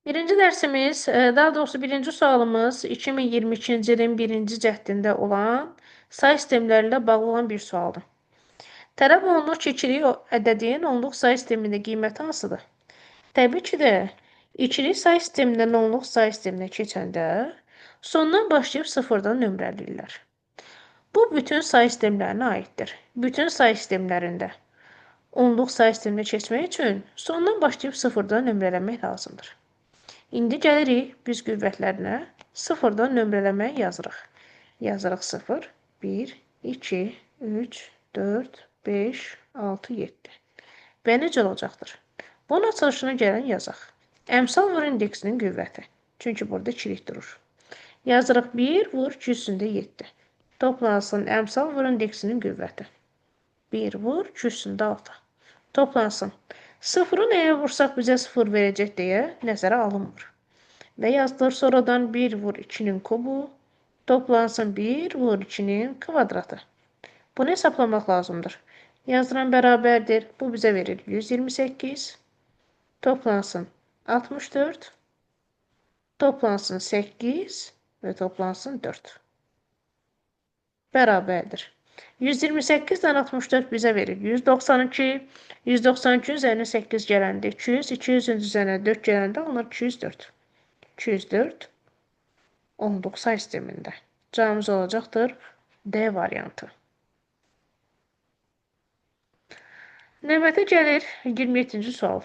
Birinci dərsimiz, daha doğrusu birinci sualımız 2022-ci ilin birinci cəhdində olan say sistemləri ilə bağlı olan bir sualdır. Tələb olunur ki, ikilik ədədin onluq say sistemində qiyməti hansıdır? Təbii ki də, ikilik say sistemindən onluq say sisteminə keçəndə sondan başlayıb sıfırdan nömrələyirlər. Bu, bütün say sistemlərinə aiddir. Bütün say sistemlərində onluq say sisteminə keçmək üçün sondan başlayıb sıfırdan nömrələmək lazımdır. İndi gəlirik biz qüvvətlərinə. Sıfırdan nömrələməyi yazırıq. Yazırıq 0, 1, 2, 3, 4, 5, 6, 7. Və necə olacaqdır? Bunun açılışına gələn yazaq. Əmsal vur indeksinin qüvvəti. Çünki burada ikilik durur. Yazırıq 1 vur 2 üstündə 7. Toplansın əmsal vur indeksinin qüvvəti. 1 vur 2 üstündə 6. Toplansın. Sıfırı nəyə vursaq bizə 0 verəcək deyə nəzərə alınmır. Və yazılır sonradan 1 vur 2-nin kubu, toplansın 1 vur 2-nin kvadratı. Bunu hesaplamaq lazımdır. Yazılan bərabərdir. Bu bizə verir 128. Toplansın 64. Toplansın 8 və toplansın 4. Bərabərdir. 128-dən 64 bizə verir 192. 192-nin üzərinə 8 gələndə 200. 200-ün üzərinə 4 gələndə alınır 204. 204 onluq say sistemində. Cavabımız olacaqdır D variantı. Növbətə gəlir 27-ci sual.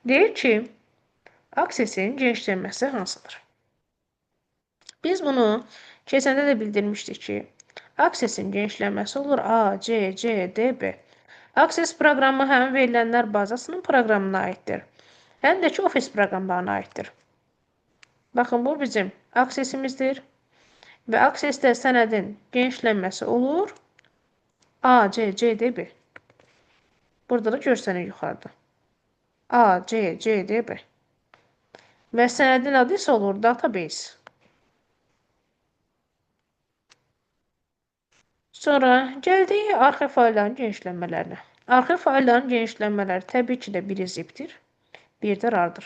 Deyir ki, aksesin genişlənməsi hansıdır? Biz bunu keçəndə də bildirmişdik ki, aksesin genişlənməsi olur A, C, C, D, B. Akses proqramı həm verilənlər bazasının proqramına aiddir, həm də ki, ofis proqramlarına aiddir. Baxın, bu bizim aksesimizdir və aksesdə sənədin genişlənməsi olur A, C, C, D, B. Burada da görsənir yuxarıda. A, C, C, D, B. Və sənədin adı isə olur database. Sonra gəldik arxiv faylların genişlənmələrinə. Arxiv faylların genişlənmələri təbii ki də biri zipdir, bir də RAR-dır.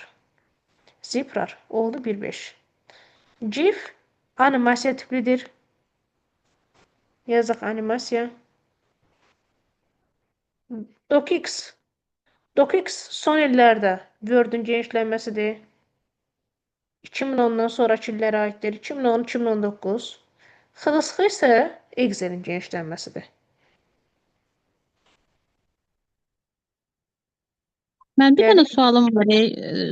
Zip RAR oldu 1.5. GIF animasiya tiplidir. Yazıq animasiya. DocX. DocX son illərdə Word-ün genişlənməsidir. 2010-dan sonraki illərə aiddir. 2010-2019. XLSX isə Excel-in genişlənməsidir. Mən bir dənə Gəldik. sualım var.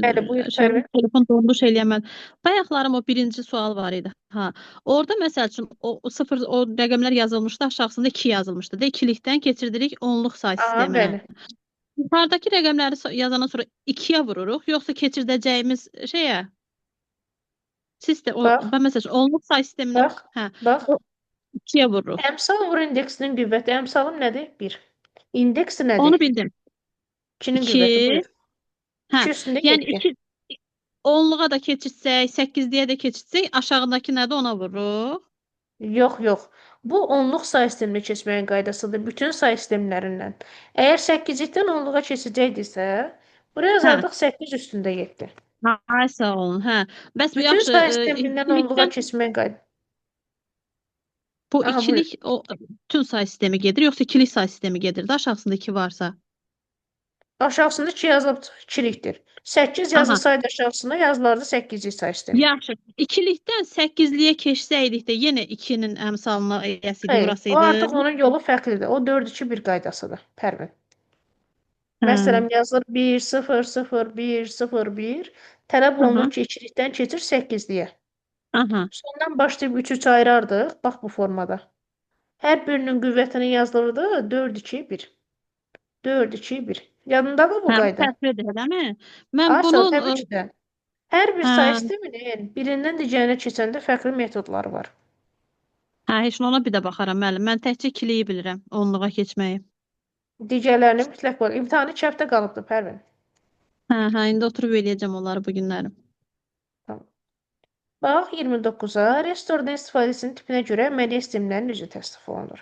Bəli, buyur Pərvin. Telefon donmuş eləyəmən. Bayaqlarım o birinci sual var idi. Ha. Orada məsəl üçün o sıfır o rəqəmlər yazılmışdı, aşağısında 2 yazılmışdı da. İkilikdən keçirdirik onluq say sisteminə. Bəli. Yuxarıdakı rəqəmləri yazandan sonra 2-yə vururuq, yoxsa keçirdəcəyimiz şeyə sistem məsəl üçün onluq say sisteminə bax. 2-yə vururuq. Əmsal vur indeksinin qüvvəti. Əmsalım nədir? 1. İndeksi nədir? Onu bildim. 2-nin qüvvəti buyur. Hə. 2 üstündə Yəni 7. onluğa da keçirsək, 8-liyə də keçirsək, aşağıdakı nədir ona vururuq? Yox. Bu onluq say sisteminə keçməyin qaydasıdır. Bütün say sistemlərindən. Əgər 8-likdən onluğa keçəcəkdirsə, buraya yazardıq 8 üstündə 7. Ay sağ olun. Hə. Bəs bu Bütün yaxşı say sistemindən onluğa keçməyin qaydası. Bu ikilik o bütün say sistemi gedir, yoxsa ikilik say sistemi gedir də aşağısında 2 varsa? Aşağısında 2 yazılıb ikilikdir. 8 yazı saydı aşağısına yazılardı 8-lik say sistemi. Yaxşı. İkilikdən 8-liyə keçsəydik də yenə 2-nin əmsalına eyəsidik, burası idi. O artıq onun yolu fərqlidir. O 4-2-1 qaydasıdır. Pərvin. Məsələn, yazılır 1, 0, 0, 1, 0, 1. Tələb olunur ki, ikilikdən keçir 8-liyə. Sondan başlayıb 3-3 ayırardıq. Bax bu formada. Hər birinin qüvvətini yazılırdı 4-2-1. 4-2-1. Yadındadır bu qayda? Fərqlidir, deyilmi? Mən Ayşə, bunun təbii ki də. Hər bir say sisteminin birindən digərinə keçəndə fərqli metodları var. Hə, heç ona bir də baxaram, müəllim. Mən təkcə ikiliyi bilirəm, onluğa keçməyi. Digərlərini mütləq var. İmtahanı 2 həftə qalıbdır, Pərvin. Hə, indi oturub eləyəcəm onları bu günlərim. Tamam. Bax 29-a restordan istifadəsinin tipinə görə əməliyyat sistemlərinin üzrə təsnif olunur.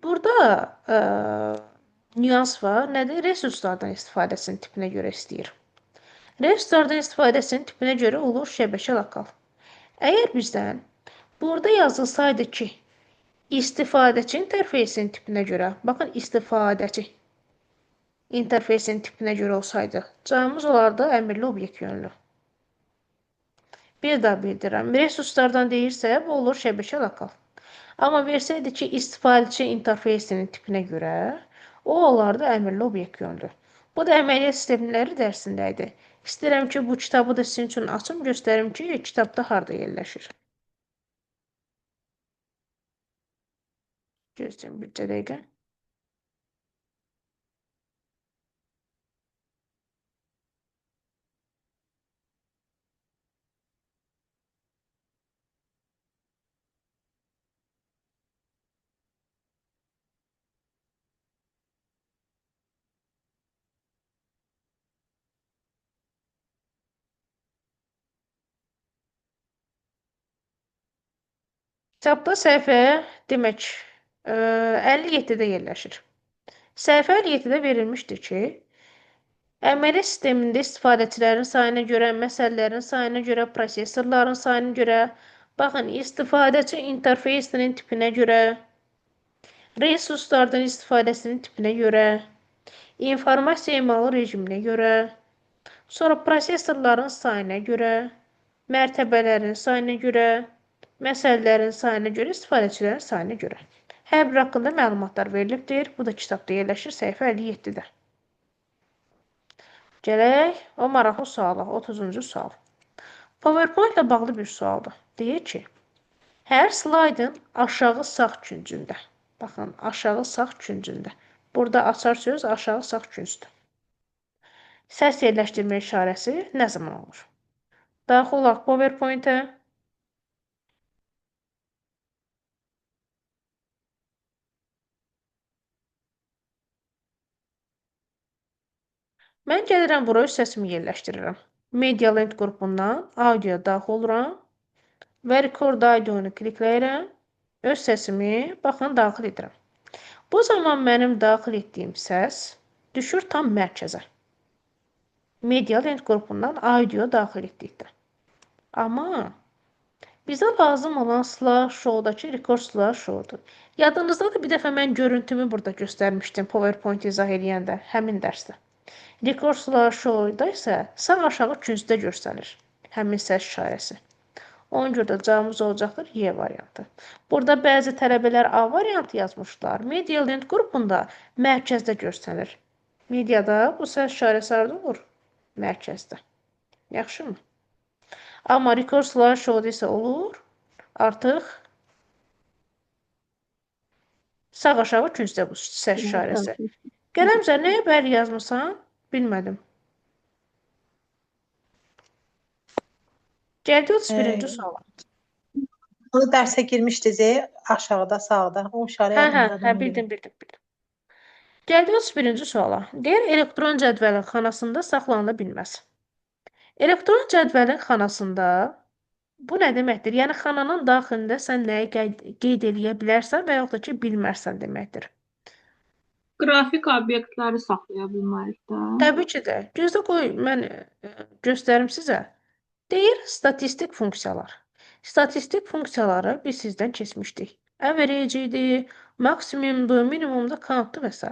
Burada nüans var. Nədir? Resurslardan istifadəsinin tipinə görə istəyir. Reyestrlardan istifadəsinin tipinə görə olur şəbəkə lokal. Əgər bizdən burada yazılsaydı ki, istifadəçi interfeysin tipinə görə, baxın istifadəçi interfeysin tipinə görə olsaydı, cavabımız olardı əmrli obyekt yönlü. Bir daha bildirirəm. Resurslardan deyirsə, bu olur şəbəkə lokal. Amma versəydi ki, istifadəçi interfeysinin tipinə görə, o olardı əmrli obyekt yönlü. Bu da əməliyyat sistemləri dərsində idi. İstəyirəm ki, bu kitabı da sizin üçün açım, göstərim ki, kitabda harda yerləşir. Gözləyim bircə dəqiqə. Kitabda səhifə demək 57-də yerləşir. Səhifə 57-də verilmişdir ki, əməliyyat sistemində istifadəçilərin sayına görə, məsələlərin sayına görə, prosesorların sayına görə, baxın, istifadəçi interfeysinin tipinə görə, resurslardan istifadəsinin tipinə görə, informasiya emalı rejiminə görə, sonra prosesorların sayına görə, mərtəbələrin sayına görə, məsələlərin sayına görə, istifadəçilərin sayına görə. Hər bir haqqında məlumatlar verilibdir. Bu da kitabda yerləşir səhifə 57-də. Gələk o maraqlı suala, 30-cu sual. PowerPoint ilə bağlı bir sualdır. Deyir ki, hər slaydın aşağı sağ küncündə, baxın, aşağı sağ küncündə, burada açar söz aşağı sağ küncdür. Səs yerləşdirmə işarəsi nə zaman olur? Daxil olaq PowerPoint-ə. Mən gəlirəm bura öz səsimi yerləşdirirəm. Media Link qrupundan audio daxil oluram və Record Audio-nu klikləyirəm. Öz səsimi, baxın, daxil edirəm. Bu zaman mənim daxil etdiyim səs düşür tam mərkəzə. Media Link qrupundan audio daxil etdikdə. Amma bizə lazım olan slideshow-dakı Record slideshow-dur. Yadınızdadır, bir dəfə mən görüntümü burada göstərmişdim PowerPoint izah edəndə, həmin dərsdə. Record slideshow-da isə sağ aşağı küncdə göstərir həmin səs işarəsi. Ona görə də cavabımız olacaqdır Y variantı. Burada bəzi tələbələr A variantı yazmışlar. Media Link qrupunda mərkəzdə göstərir. Mediada bu səs işarəsi harada olur? Mərkəzdə. Yaxşımı? Amma Record slideshow-da isə olur. Artıq sağ aşağı küncdə bu səs işarəsi. Qələmzə, nəyə bəli yazmısan? Bilmədim. Gəldi 31-ci suala. Onu dərsə girmişdiniz, aşağıda, sağda. O işarə yadımdadır. Bildim. Gəldi 31-ci suala. Deyir, elektron cədvəlin xanasında saxlanıla bilməz. Elektron cədvəlin xanasında bu nə deməkdir? Yəni, xananın daxilində sən nəyi qeyd edə bilərsən və yaxud da ki, bilmərsən deməkdir. Qrafik obyektləri saxlaya bilmərik də. Təbii ki də. Gözdə qoy, mən göstərim sizə. Deyir, statistik funksiyalar. Statistik funksiyaları biz sizdən keçmişdik. Average idi, maksimumdur, minimumdur, countdur və s.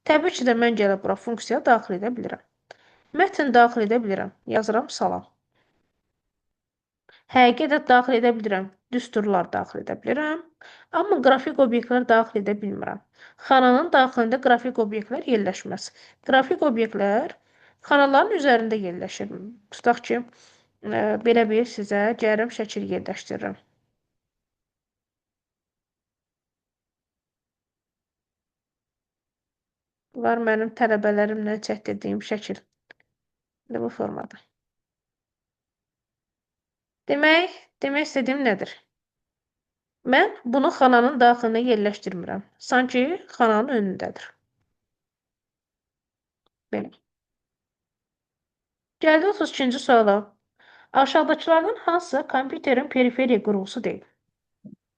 Təbii ki də mən gəlib bura funksiya daxil edə bilirəm. Mətn daxil edə bilirəm. Yazıram salam. Həqiqət daxil edə bilirəm. Düsturlar daxil edə bilirəm. Amma qrafik obyektlər daxil edə bilmirəm. Xananın daxilində qrafik obyektlər yerləşməz. Qrafik obyektlər xanaların üzərində yerləşir. Tutaq ki, belə bir sizə gəlim şəkil yerləşdirirəm. Var mənim tələbələrimlə çəkdirdiyim şəkil. Bu formada. Demək istədiyim nədir? Mən bunu xananın daxilində yerləşdirmirəm. Sanki xananın önündədir. Belə. Gəldi 32-ci suala. Aşağıdakılardan hansı kompüterin periferiya qurğusu deyil?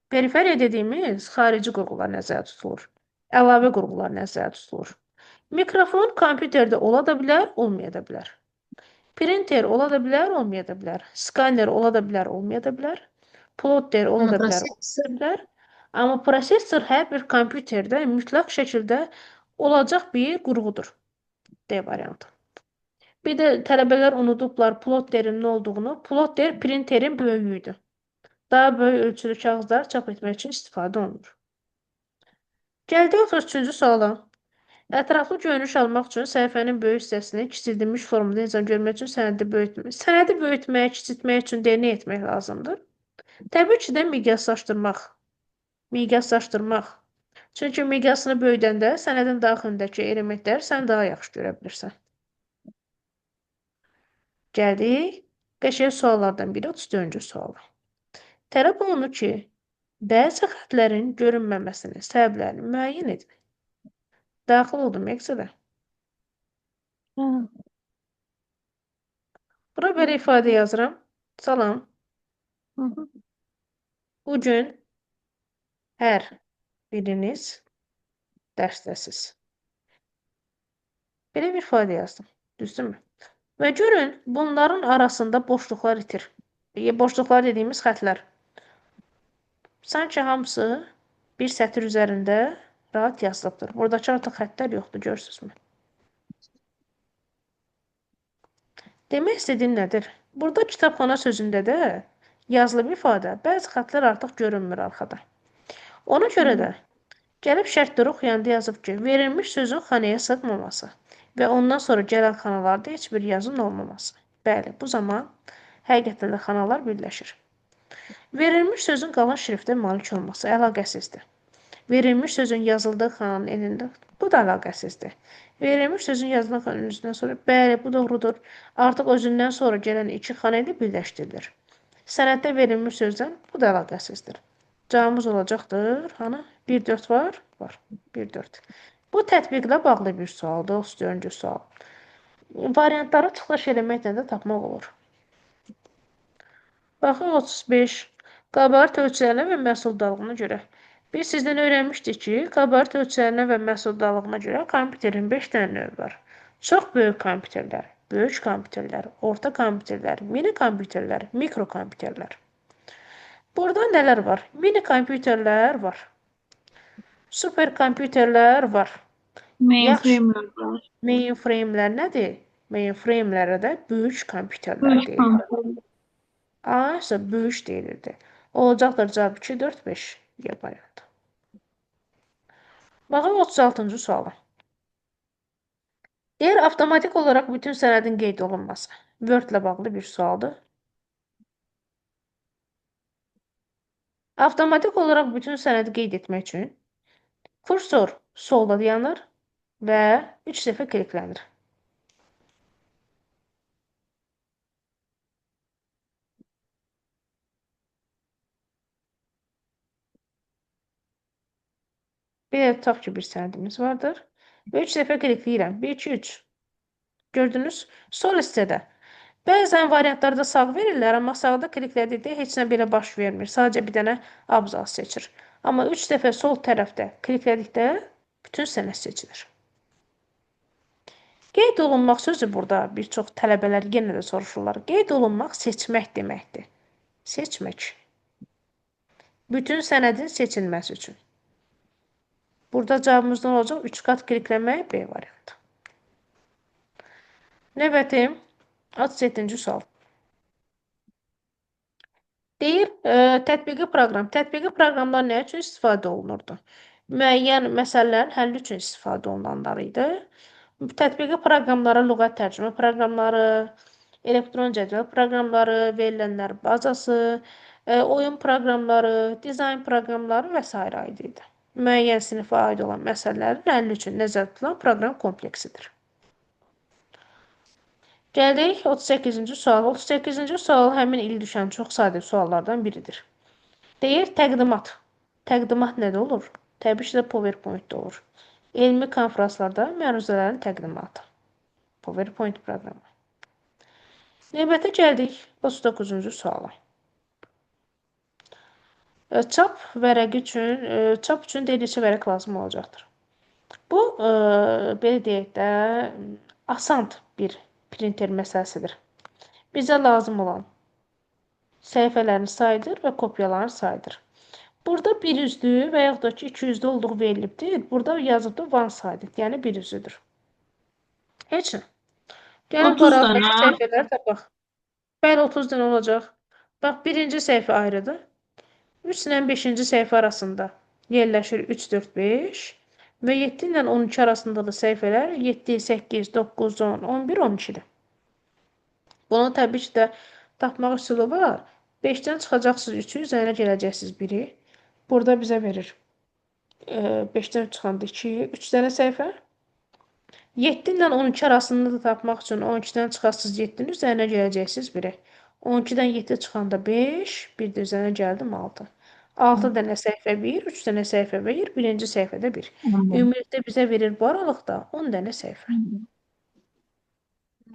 Periferiya dediyimiz xarici qurğular nəzərdə tutulur. Əlavə qurğular nəzərdə tutulur. Mikrofon kompüterdə ola da bilər, olmaya da bilər. Printer ola da bilər, olmaya da bilər. Skanner ola da bilər, olmaya da bilər. Plotter ola da bilər, olmaya da bilər. Amma prosesor hər bir kompüterdə mütləq şəkildə olacaq bir qurğudur. D variantı. Bir də tələbələr unudublar plotterin nə olduğunu. Plotter printerin böyüyüdür. Daha böyük ölçülü kağızlar çap etmək üçün istifadə olunur. Gəldik 33-cü suala. Ətraflı görünüş almaq üçün səhifənin böyük hissəsini kiçildilmiş formada nizam görmək üçün sənədi böyütmək, kiçiltmək üçün nə etmək lazımdır? Təbii ki də miqyaslaşdırmaq. Miqyaslaşdırmaq. Çünki miqyasını böyüdəndə sənədin daxilindəki elementlər sən daha yaxşı görə bilirsən. Gəldik. Qəşəng suallardan biri 34-cü suala. Tələb olunur ki, bəzi xətlərin görünməməsinin səbəblərini müəyyən edin. Daxil oldum məqsədə. Hə. Bura belə ifadə yazıram. Salam. Hı -hı. Bugün hər biriniz dərsdəsiz. Belə bir ifadə yazdım. Düzdürmü? Və görün, bunların arasında boşluqlar itir. Boşluqlar dediyimiz xətlər. Sanki hamısı bir sətir üzərində rahat yazılıbdır. Buradakı artıq xətlər yoxdur, görürsünüzmü? Demək istədiyim nədir? Burada kitabxana sözündə də yazılı bir ifadə, bəzi xətlər artıq görünmür arxada. Ona görə də gəlib şərtləri oxuyanda yazıb ki, verilmiş sözün xanaya sığmaması və ondan sonra gələn xanalarda heç bir yazın olmaması. Bəli, bu zaman həqiqətən də xanalar birləşir. Verilmiş sözün qalan şriftə malik olması əlaqəsizdir. Verilmiş sözün yazıldığı xananın enində, bu da əlaqəsizdir. Verilmiş sözün yazılan xananın üzündən sonra, bəli, bu doğrudur. Artıq özündən sonra gələn iki xana ilə birləşdirilir. Sənəddə verilmiş sözdən bu da əlaqəsizdir. Cavabımız olacaqdır. Hanı? 1-4 var? Var. 1-4. Bu tətbiqlə bağlı bir sualdır. 34-cü sual. Variantları çıxış eləməklə də tapmaq olur. Baxın 35. Qabarat ölçülərinə və məhsuldalığına görə. Biz sizdən öyrənmişdik ki, qabarat ölçülərinə və məhsuldalığına görə kompüterin 5 dənə növü var. Çox böyük kompüterlər, böyük kompüterlər, orta kompüterlər, mini kompüterlər, mikro kompüterlər. Burada nələr var? Mini kompüterlər var. Super kompüterlər var. Mainframe'lər var. Mainframe'lər nədir? Mainframe'lərə də böyük kompüterlər Böyük deyilir. kompüterlər. A isə böyük deyilirdi. Olacaqdır cavab 2, 4, 5. Y variantı. Baxın 36-cı suala. Deyir, avtomatik olaraq bütün sənədin qeyd olunması. Word ilə bağlı bir sualdır. Avtomatik olaraq bütün sənədi qeyd etmək üçün kursor solda dayanır və 3 dəfə kliklənir. Belə tutaq ki, bir sənədimiz vardır və 3 dəfə klikləyirəm. 1, 2, 3. Gördünüz? Sol hissədə. Bəzən variantlarda sağ verirlər, amma sağda kliklədikdə heç nə belə baş vermir. Sadəcə bir dənə abzas seçir. Amma 3 dəfə sol tərəfdə kliklədikdə bütün sənəd seçilir. Qeyd olunmaq sözü burada bir çox tələbələr yenə də soruşurlar. Qeyd olunmaq seçmək deməkdir. Seçmək. Bütün sənədin seçilməsi üçün. Burada cavabımız nə olacaq? 3 qat klikləmək B variantı. Növbəti 37-ci sual. Deyir, tətbiqi proqram. Tətbiqi proqramlar nə üçün istifadə olunurdu? Müəyyən məsələlərin həlli üçün istifadə olunanlar idi. Tətbiqi proqramlara lüğət tərcümə proqramları, elektron cədvəl proqramları, verilənlər bazası, oyun proqramları, dizayn proqramları və s. idi. Müəyyən sinifə aid olan məsələlərin həlli üçün nəzərdə tutulan proqram kompleksidir. Gəldik 38-ci sual. 38-ci sual həmin il düşən çox sadə suallardan biridir. Deyir, təqdimat. Təqdimat nədə olur? Təbii ki də PowerPoint-də olur. Elmi konferanslarda məruzələrin təqdimatı. PowerPoint proqramı. Növbətə gəldik 39-cu suala. Çap üçün neçə vərəq lazım olacaqdır. Bu, belə deyək də, asan bir printer məsələsidir. Bizə lazım olan səhifələrin sayıdır və kopyaların sayıdır. Burada bir üzdü və yaxud da ki, 200-də olduğu verilibdir. Burada yazıbdır one sided, yəni bir üzüdür. Heç nə. Gəlin 30 qaraq dənə. səhifələri tapaq. Bəli, 30 dənə olacaq. Bax, birinci səhifə ayrıdır. 3 ilə 5-ci səhifə arasında yerləşir 3, 4, 5 və 7 ilə 12 arasında da səhifələr 7, 8, 9, 10, 11, 12-dir. Bunun təbii ki də tapmaq üsulu var. 5-dən çıxacaqsınız 3-ü, üzərinə gələcəksiniz 1-i. Burada bizə verir 5-dən çıxanda 2-yi, 3 dənə səhifə. 7 ilə 12 arasında da tapmaq üçün 12-dən çıxarsınız 7-nin üzərinə gələcəksiniz 1-i. 12-dən 7 çıxanda 5, bir də üzərinə gəldim 6. 6 dənə səhifə 1, 3 dənə səhifə 1, birinci səhifədə 1. Ümumilikdə bizə verir bu aralıqda 10 dənə səhifə.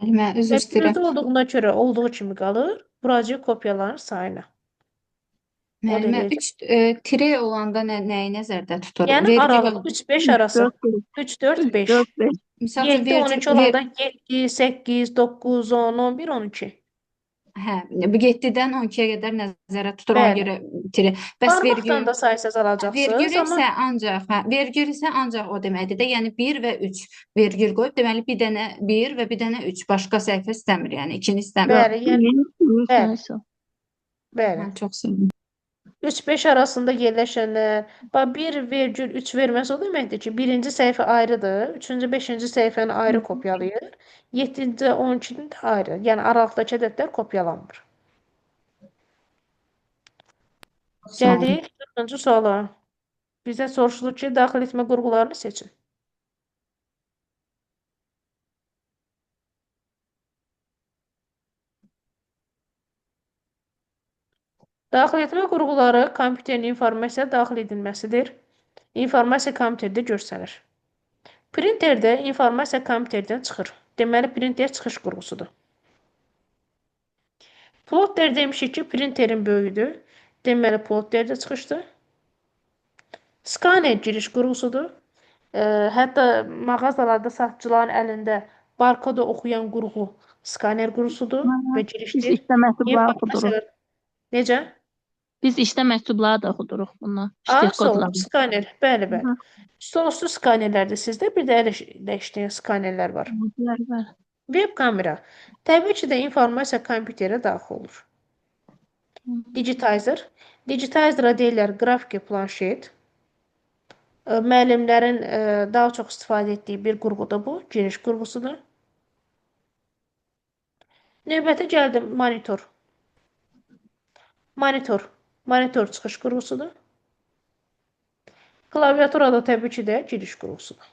Müəllimə, üzr Və istəyirəm. birdə olduğuna görə olduğu kimi qalır, buracı kopyaların sayına. O da Müəllimə, eləyəcək. 3 tire olanda nəyi nəzərdə tutur? Yəni Vergi aralıq 3-5 arası. 3, 4, 5. 4, 5. Misal üçün 7, 12 olanda 7, 8, 9, 10, 11, 12. hə, bu 7-dən 12-yə qədər nəzərdə tutur, ona Bəli. görə tire. Bəs vergi Barmaqdan da saysaz alacaqsınız, vergül isə ancaq o deməkdir də, yəni 1 və 3 vergül qoyub, deməli bir dənə 1 və bir dənə 3 başqa səhifə istəmir, yəni ikini istəmir. Bəli, yəni bəli. Bəli. Hə, çox sağ olun. 3-5 arasında yerləşənlər, bax 1,3 verməsi o deməkdir ki, birinci səhifə ayrıdır, 3-cü, 5-ci səhifəni ayrı kopyalayır, 7-ci, 12-ni də ayrı. Yəni aralıqdakı ədədlər kopyalanmır. Sağ olun. Gəldik 40-cı suala. Bizə soruşulur ki, daxil etmə qurğularını seçin. Daxil etmə qurğuları kompüterin informasiya daxil edilməsidir. İnformasiya kompüterdə görsənir. Printerdə informasiya kompüterdən çıxır. Deməli, printer çıxış qurğusudur. Plotter demişik ki, printerin böyüdür. Deməli, plotter də çıxışdır. Skaner giriş qurğusudur. Hətta mağazalarda satıcıların əlində barkodu oxuyan qurğu skaner qurğusudur və Biz girişdir. işdə məktubları oxuduruq. Məsələn, necə? Biz işdə məktubları da oxuduruq bunu. Sol Ştrix-kodları. skaner, bəli. Stolüstü skanerlərdir sizdə, bir də əllə işləyən skanerlər var. Var. Web kamera. Təbii ki də informasiya kompüterə daxil olur. Digitizer. Digitizer'a deyirlər qrafiki planşet. Müəllimlərin daha çox istifadə etdiyi bir qurğudur bu. Giriş qurğusudur. Növbəti gəldim monitor. Monitor çıxış qurğusudur. Klaviaturada təbii ki də giriş qurğusudur.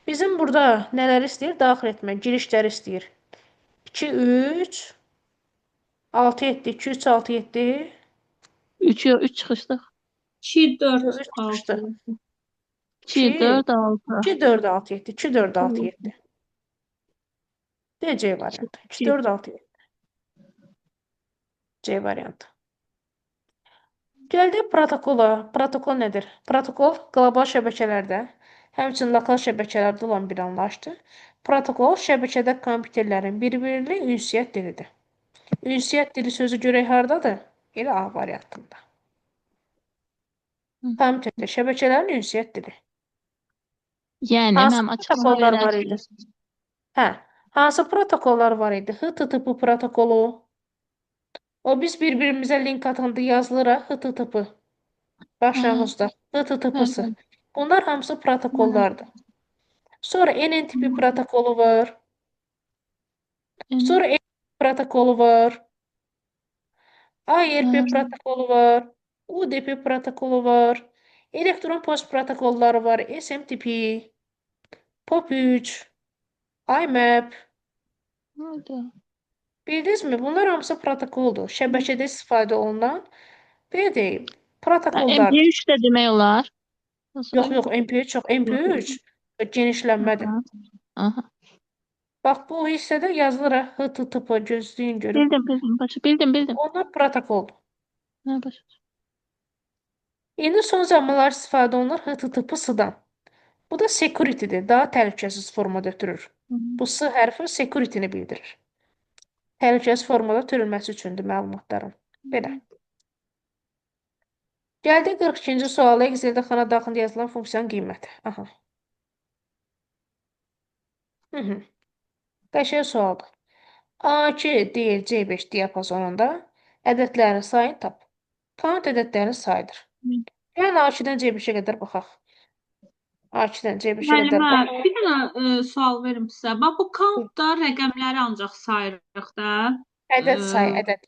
Bizim burada nələr istəyir? Daxil etmə, girişləri istəyir. 2, 3, 6, 7, 2, 3, 6, 7. 3 çıxışdıq. 2, 4, Üç 6. çıxışdı. 2, 4, 6. 2, 4, 6, 7. 2, 4, 6, 7. D, C variantı. 2, 4, 6, 7. C variantı. Gəldik protokola. Protokol nədir? Protokol qlobal şəbəkələrdə, həmçinin lokal şəbəkələrdə olan bir anlayışdır. Protokol şəbəkədə kompüterlərin bir-birli ünsiyyət dilidir. Ünsiyyət dili sözü görək hardadır? Elə A variantında. Kompüterdə şəbəkələrin ünsiyyət dili. Yəni Hansı mənim açıqlama protokollar verən var idi? Hə, hansı protokollar var idi? HTTP protokolu. O biz bir-birimizə link atanda yazılır HTTP. Başlanğıcda HTTP-sı. Bunlar hamısı protokollardır. Sonra NNTP protokolu var. Sonra NNTP protokolu var. ARP protokolu var. UDP protokolu var. Elektron post protokolları var. SMTP, POP3, IMAP. Bildinizmi? Bunlar hamısı protokoldur. Şəbəkədə istifadə olunan, belə deyim, protokollar. MP3 də demək olar. Yox, MP3 yox. MP3 genişlənmədir. Aha. Bax, bu hissədə yazılır HTTP, gözləyin görün. Bildim. Onlar protokoldur. Hə, başa. İndi son zamanlar istifadə olunur HTTP-sıdan. Bu da security-dir, daha təhlükəsiz formada ötürür. Bu S hərfi security-ni bildirir. Təhlükəsiz formada törülməsi üçündür məlumatların. Belə. Gəldik 42-ci suala. Excel-də xana daxilində yazılan funksiyanın qiyməti. Aha. Qəşəng sualdır. A2 deyil C5 diapazonunda ədədlərin sayını tap. Count ədədlərin sayıdır. Yəni A2-dən C5-ə qədər baxaq. A2-dən C5-ə Yəni qədər mən baxaq. bir dənə sual verim sizə. Bax bu countda rəqəmləri ancaq sayırıq da. Ədəd sayı, Ə, ədəd.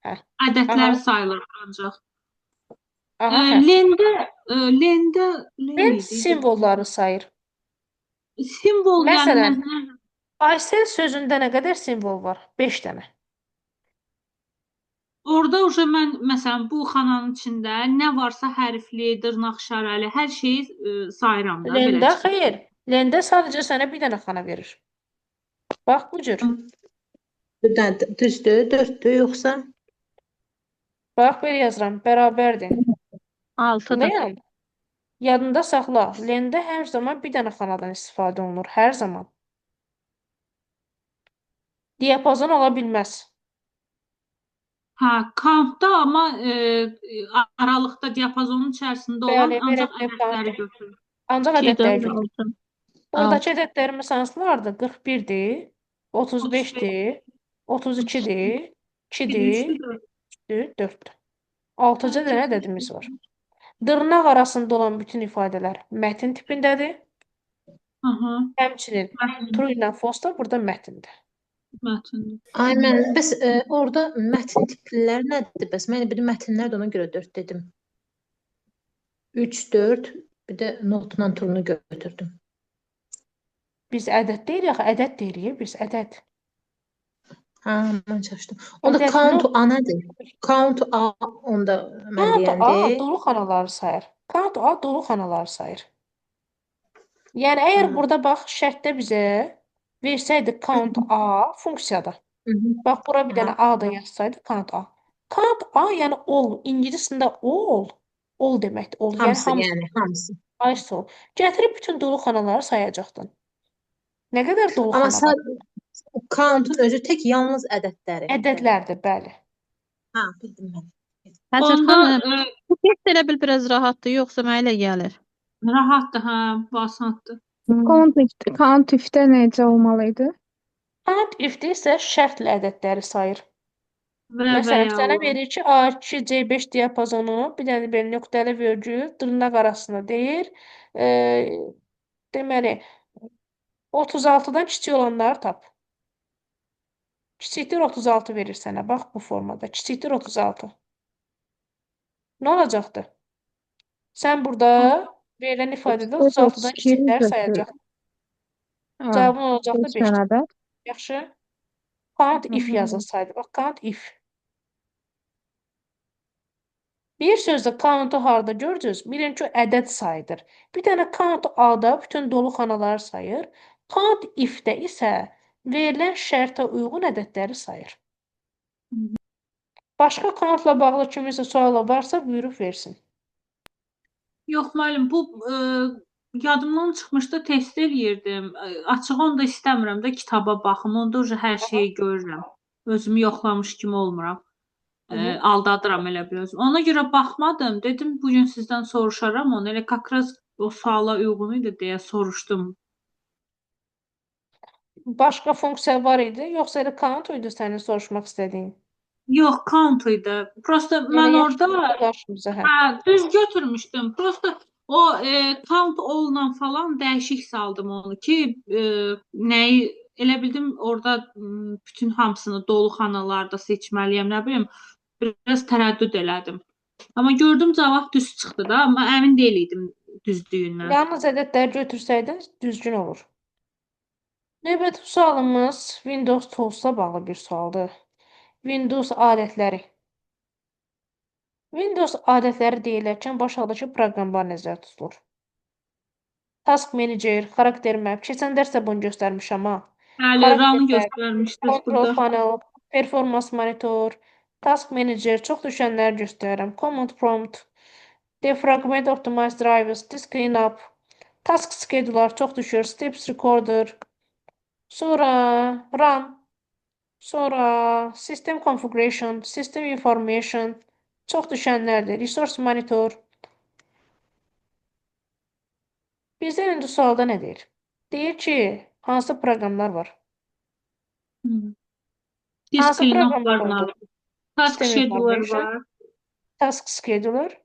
Hə. ədədlər Aha. sayılır ancaq. Aha, hə. Lendə Len idi. simvolları sayır. Simvol yəni Məsələn, mən Aysel sözündə nə qədər simvol var? 5 dənə. orada mən məsələn bu xananın içində nə varsa hərfli, dırnaq işarəli hər şeyi sayıram da belə Lendə çıxır. xeyr. Lendə sadəcə sənə bir dənə xana verir. Bax bu cür. Bir dənə düzdür, 4-dür yoxsa? Bax belə yazıram. Bərabərdir. 6-dır. Bəyəm? Yadında saxla. Lendə hər zaman bir dənə xanadan istifadə olunur. Hər zaman. Diapazon ola bilməz. Hə, countda amma aralıqda diapazonun içərisində olan Bəli, ancaq verəcək ədədləri count. götürür. Ancaq 2, ədədləri 4, götür. 6. Buradakı ədədlərimiz hansılardır? 41-dir, 35-dir, 32-dir, 2-dir, 4-dür. 6-cı dənə ədədimiz var. Dırnaq arasında olan bütün ifadələr mətn tipindədir. Aha, Həmçinin true ilə false da burada mətndir. mətndir. Ay mən bəs orada mətn tiplər nədir? Bəs mən bir mətnlər də ona görə 4 dedim. 3, 4, bir də notla turunu götürdüm. Biz ədəd deyirik, ədəd deyirik biz, ədəd. Hə, mən çaşdım. Onda Ədəd, count not. A nədir? Count A onda mən Count A deyəndə. dolu xanaları sayır. Count A dolu xanaları sayır. Yəni əgər Hə. burada bax şərtdə bizə versəydi count A funksiyada. Bax bura bir dənə A da yazsaydı count A. Count A yəni all, ingiliscəsində all deməkdir. All, yəni Hamısı, hamısı. yəni hamısı. Ayso. Gətirib bütün dolu xanaları sayacaqdın. Nə qədər dolu Amma xana var? countun özü tək yalnız ədədləri. Ədədlərdir, bəli. Hə, bildim mən. Həcər Onda xanım, bu test elə bil biraz rahatdır, yoxsa mənə elə gəlir. rahatdır, hə, asandır. Count if-də necə olmalıydı? Count if-də isə şərtlə ədədləri sayır. Və Məsələn, ya sənə olur. verir ki, A2, C5 diapazonu bir dənə belə nöqtəli vergül dırnaq arasında deyir. Deməli, 36-dan kiçik olanları tap. Kiçikdir 36 verir sənə. Bax bu formada. Kiçikdir 36. Nə olacaqdır? Sən burada verilən ifadədə 36-dan kiçikləri sayacaqsın. Cavabın olacaqdır 5. Yaxşı. Count if yazılsaydı. Bax, count if. Bir sözdə count-u harda görəcəyiz? Birinci ədəd sayıdır. Bir dənə count A-da bütün dolu xanaları sayır. Count if-də isə verilən şərtə uyğun ədədləri sayır. Başqa count-la bağlı kiminsə sualı varsa buyurub versin. Yox müəllim, bu yadımdan çıxmışdı, test eləyirdim. Açıq onu da istəmirəm də kitaba baxım. Onda hər şeyi görürəm. Özümü yoxlamış kimi olmuram. Aldadıram elə biraz. Ona görə baxmadım. Dedim bu gün sizdən soruşaram onu. Elə kakraz o suala uyğun idi deyə soruşdum. Başqa funksiya var idi, yoxsa elə count idi sənin soruşmaq istədiyin? Yox, count idi. Prosta mən orada qarşımıza, hə. düz götürmüşdüm. Prosta o count all-la falan dəyişik saldım onu ki, nəyi elə bildim orada bütün hamısını dolu xanalarda seçməliyəm, nə bilim, biraz tərəddüd elədim. Amma gördüm cavab düz çıxdı da, amma əmin deyil idim düzlüyündən. Yalnız ədədləri götürsəydin düzgün olur. Növbəti sualımız Windows Tools-la bağlı bir sualdır. Windows adətləri. Windows adətləri deyilərkən baş aldakı proqramlar nəzərdə tutulur. Task Manager, xarakter map, keçən dərsdə bunu göstərmişəm ha. Bəli, RAM-ı göstərmişdiniz Control burada. panel, performance monitor, task manager, çox düşənləri göstərirəm. Command prompt, defragment optimized drivers, disk cleanup, task scheduler çox düşür, steps recorder, Sonra RAM, sonra System Configuration, System Information, çox düşənlərdir. Resource Monitor. Bizdən indi sualda nə deyir? Deyir ki, hansı proqramlar var? Hmm. Hansı Discipline proqramlar notlarına, oldu? task System scheduler Information, var, Task Scheduler,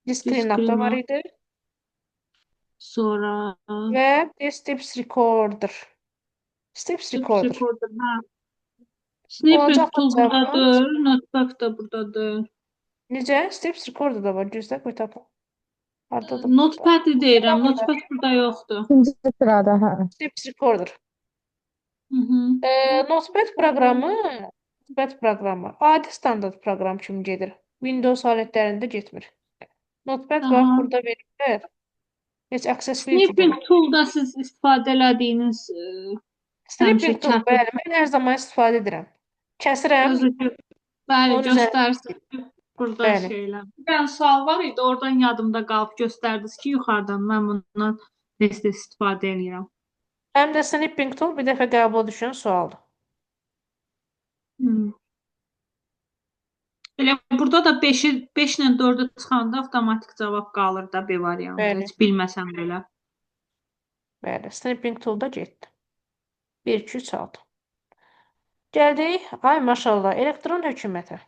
Discipline discipline var not, idi sonra və Steps Recorder. Steps tips Recorder. recorder, hə. Snippet Olacaq tool cavabımız. buradadır, notepad da buradadır. Necə? Steps Recorder da var. Gözlə qoy tapım. Hardadır? Notepad deyirəm, Burada. notepad burada yoxdur. İkinci sırada, hə. Steps Recorder. Hı -hı. Notepad proqramı adi standart proqram kimi gedir. Windows alətlərində getmir. Notepad bax Aha. burada verirlər. Heç accessibility Snippet deyil. toolda siz istifadə elədiyiniz Snipping tool, həmişə bəli, mən hər zaman istifadə edirəm. Kəsirəm, gözükür. Bəli, onun üzərində. göstərsin. Burada Bəli. şeylər. Bir dənə sual var idi, oradan yadımda qalıb göstərdiniz ki, yuxarıdan mən bundan tez-tez istifadə edirəm. Həm də snipping tool bir dəfə qəbula düşən sualdır. Hmm. Elə burada da 5 ilə 4-ü çıxanda avtomatik cavab qalır da B variantı. Bəli. Heç bilməsəm belə. Bəli, snipping tool-da getdi. 1, 2, 3, 6. Gəldik, ay maşallah, elektron hökumətə.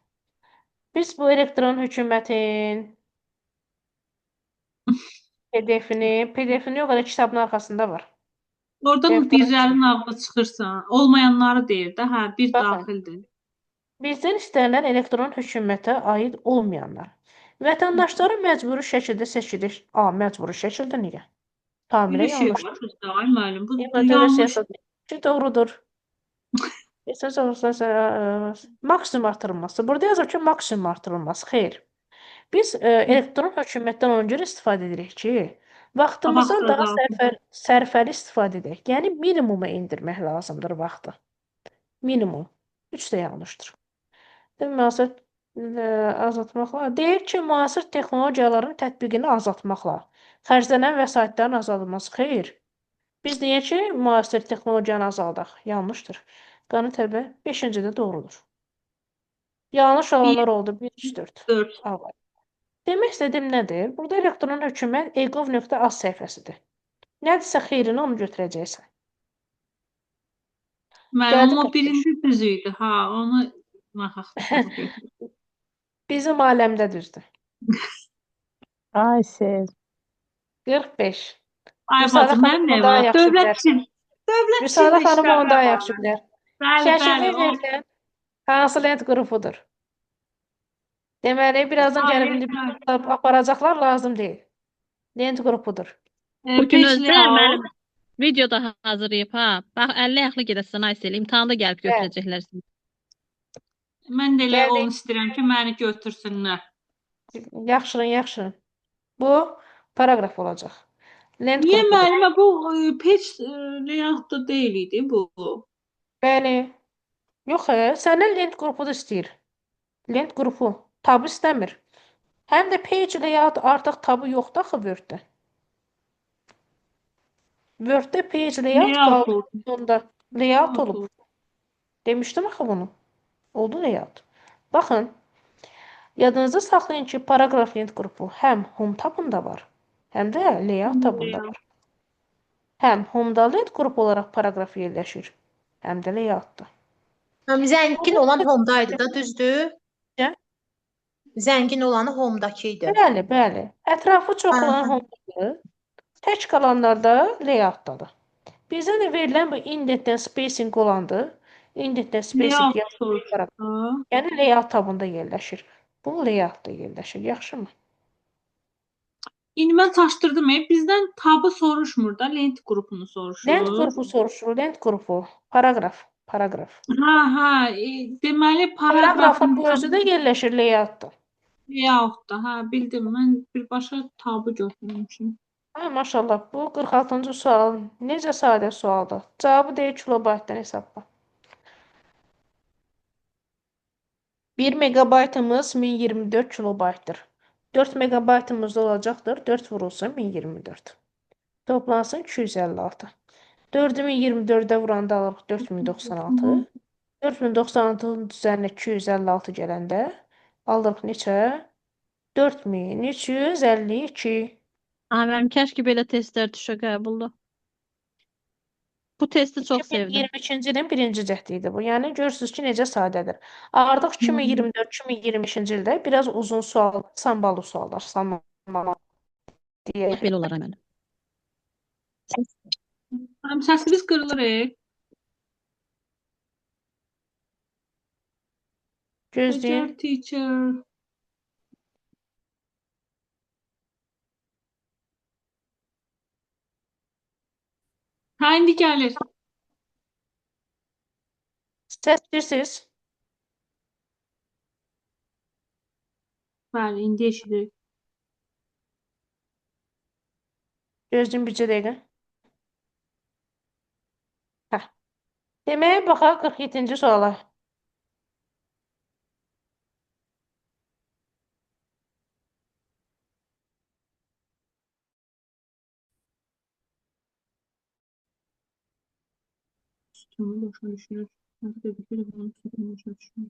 Biz bu elektron hökumətin PDF-ini yox, elə kitabın arxasında var. Oradan Elektron birlərin ağlı çıxırsa, olmayanları deyir də, hə, bir Baxın. daxildir. Bizdən istənilən elektron hökumətə aid olmayanlar. Vətəndaşları məcburi şəkildə seçilir. Məcburi şəkildə niyə? Tamamilə Bir şey yanlış. var sizdə, ay müəllim, bu İmmatədə yanlış. siyasət ki, doğrudur. Maksimum artırılması. Burada yazır ki, maksimum artırılması. Xeyr. Biz elektron hökumətdən ona görə istifadə edirik ki, vaxtımızdan Vaxt daha azaltın. sərfəli istifadə edək. Yəni minimuma endirmək lazımdır vaxtı. Minimum. 3 də yanlışdır. Müasir azaltmaqla. Deyir ki, müasir texnologiyaların tətbiqini azaltmaqla xərclənən vəsaitlərin azaldılması. Xeyr. Biz deyək ki, müasir texnologiyanı azaldaq. Yanlışdır. Qanun tələbə 5-ci də doğrudur. Yanlış olanlar oldu. 1, 3, 4. 4. Avay. Demək istədiyim nədir? Burada elektron hökumət egov.az səhifəsidir. Nədirsə xeyrini onu götürəcəksən. Müəllim, o Gəldi birinci düz idi, ha, onu naxaqdır. Bizim aləmdə düzdür. Ay siz. 45. Ay Müsadə bacım, mən xanım nə daha var? yaxşı bilər. Dövlətçil. Müsadə xanım onu daha yaxşı bilər. Bəli, Şəkildə bəli. verilən hansı lent qrupudur? Deməli, birazdan gəlib indi aparacaqlar lazım deyil. Lent qrupudur. Bu gün Beş özdə layout. müəllim videoda hazırlayıb, ha. Bax 50 yaxlı gedəsən Aysel, imtahanda gəlib götürəcəklər səni. Mən də elə Gəldi. onu istəyirəm ki, məni götürsünlər. Yaxşırın. Bu paraqraf olacaq. Lent Niyə qrupudur. müəllimə bu page layoutda deyil idi bu? Bəli. Yox, səndən lent qrupu da istəyir. Lent qrupu. Tabı istəmir. Həm də page layout artıq tabı yoxdur axı Word-də. Word-də page layout Layout qaldı. oldu. Onda layout olub. Demişdim axı bunu. Oldu layout. Baxın. Yadınızda saxlayın ki, paraqraf lent qrupu həm home tabında var, həm də layout tabında var. Həm home-da lent qrupu olaraq paraqraf yerləşir, həm də layout-da. Zəngin olan home-da idi da, düzdür? Necə? Zəngin olanı home-dakı idi. Bəli. Ətrafı çox Aha. olan home-dadır. Tək qalanlarda layout-dadır. Bizə də verilən bu indentdən spacing olandır. Indentdən spacing Layout soruşur. yəni layout tabında yerləşir. Bu layout-da yerləşir. Yaxşımı? İndi mən çaşdırdım. Bizdən tabı soruşmur da, lent qrupunu soruşur. Lent qrupu soruşur. Lent qrupu. Paraqraf. Ha, deməli Paraqrafın paraqrafın özü də yerləşir layout-da. layoutda. Ha, bildim. Mən birbaşa tabı götürmüşüm. Ay maşallah, bu 46-cı sual necə sadə sualdır. Cavabı deyil kilobaytdan hesabla. 1 megabaytımız 1024 kilobaytdır. 4 megabaytımız da olacaqdır. 4 vurulsun 1024. Toplansın 256. 4024-ə vuranda alırıq 4096. 4096-nın üzərinə 256 gələndə alırıq neçə? 4352. Mənim kəşke belə testlər düşə qəbulda. Bu testi çox sevdim. 2022-ci ilin birinci cəhdi idi bu. Yəni görürsünüz ki, necə sadədir. Artıq 2024-2025-ci ildə biraz uzun sual, sambalı suallar, sanmalı deyə. Belə olar əməli. Mənim səsimiz qırılır. Gözləyin. Hacer teacher. Hə, indi gəlir. Səs bilirsiniz? Bəli, indi eşidirik. Gözləyin bircə dəqiqə. Hə. Deməyə baxaq 47-ci suala. Sütunu başa düşürür. Hadi da bir kere bunun sütunu başa düşürür.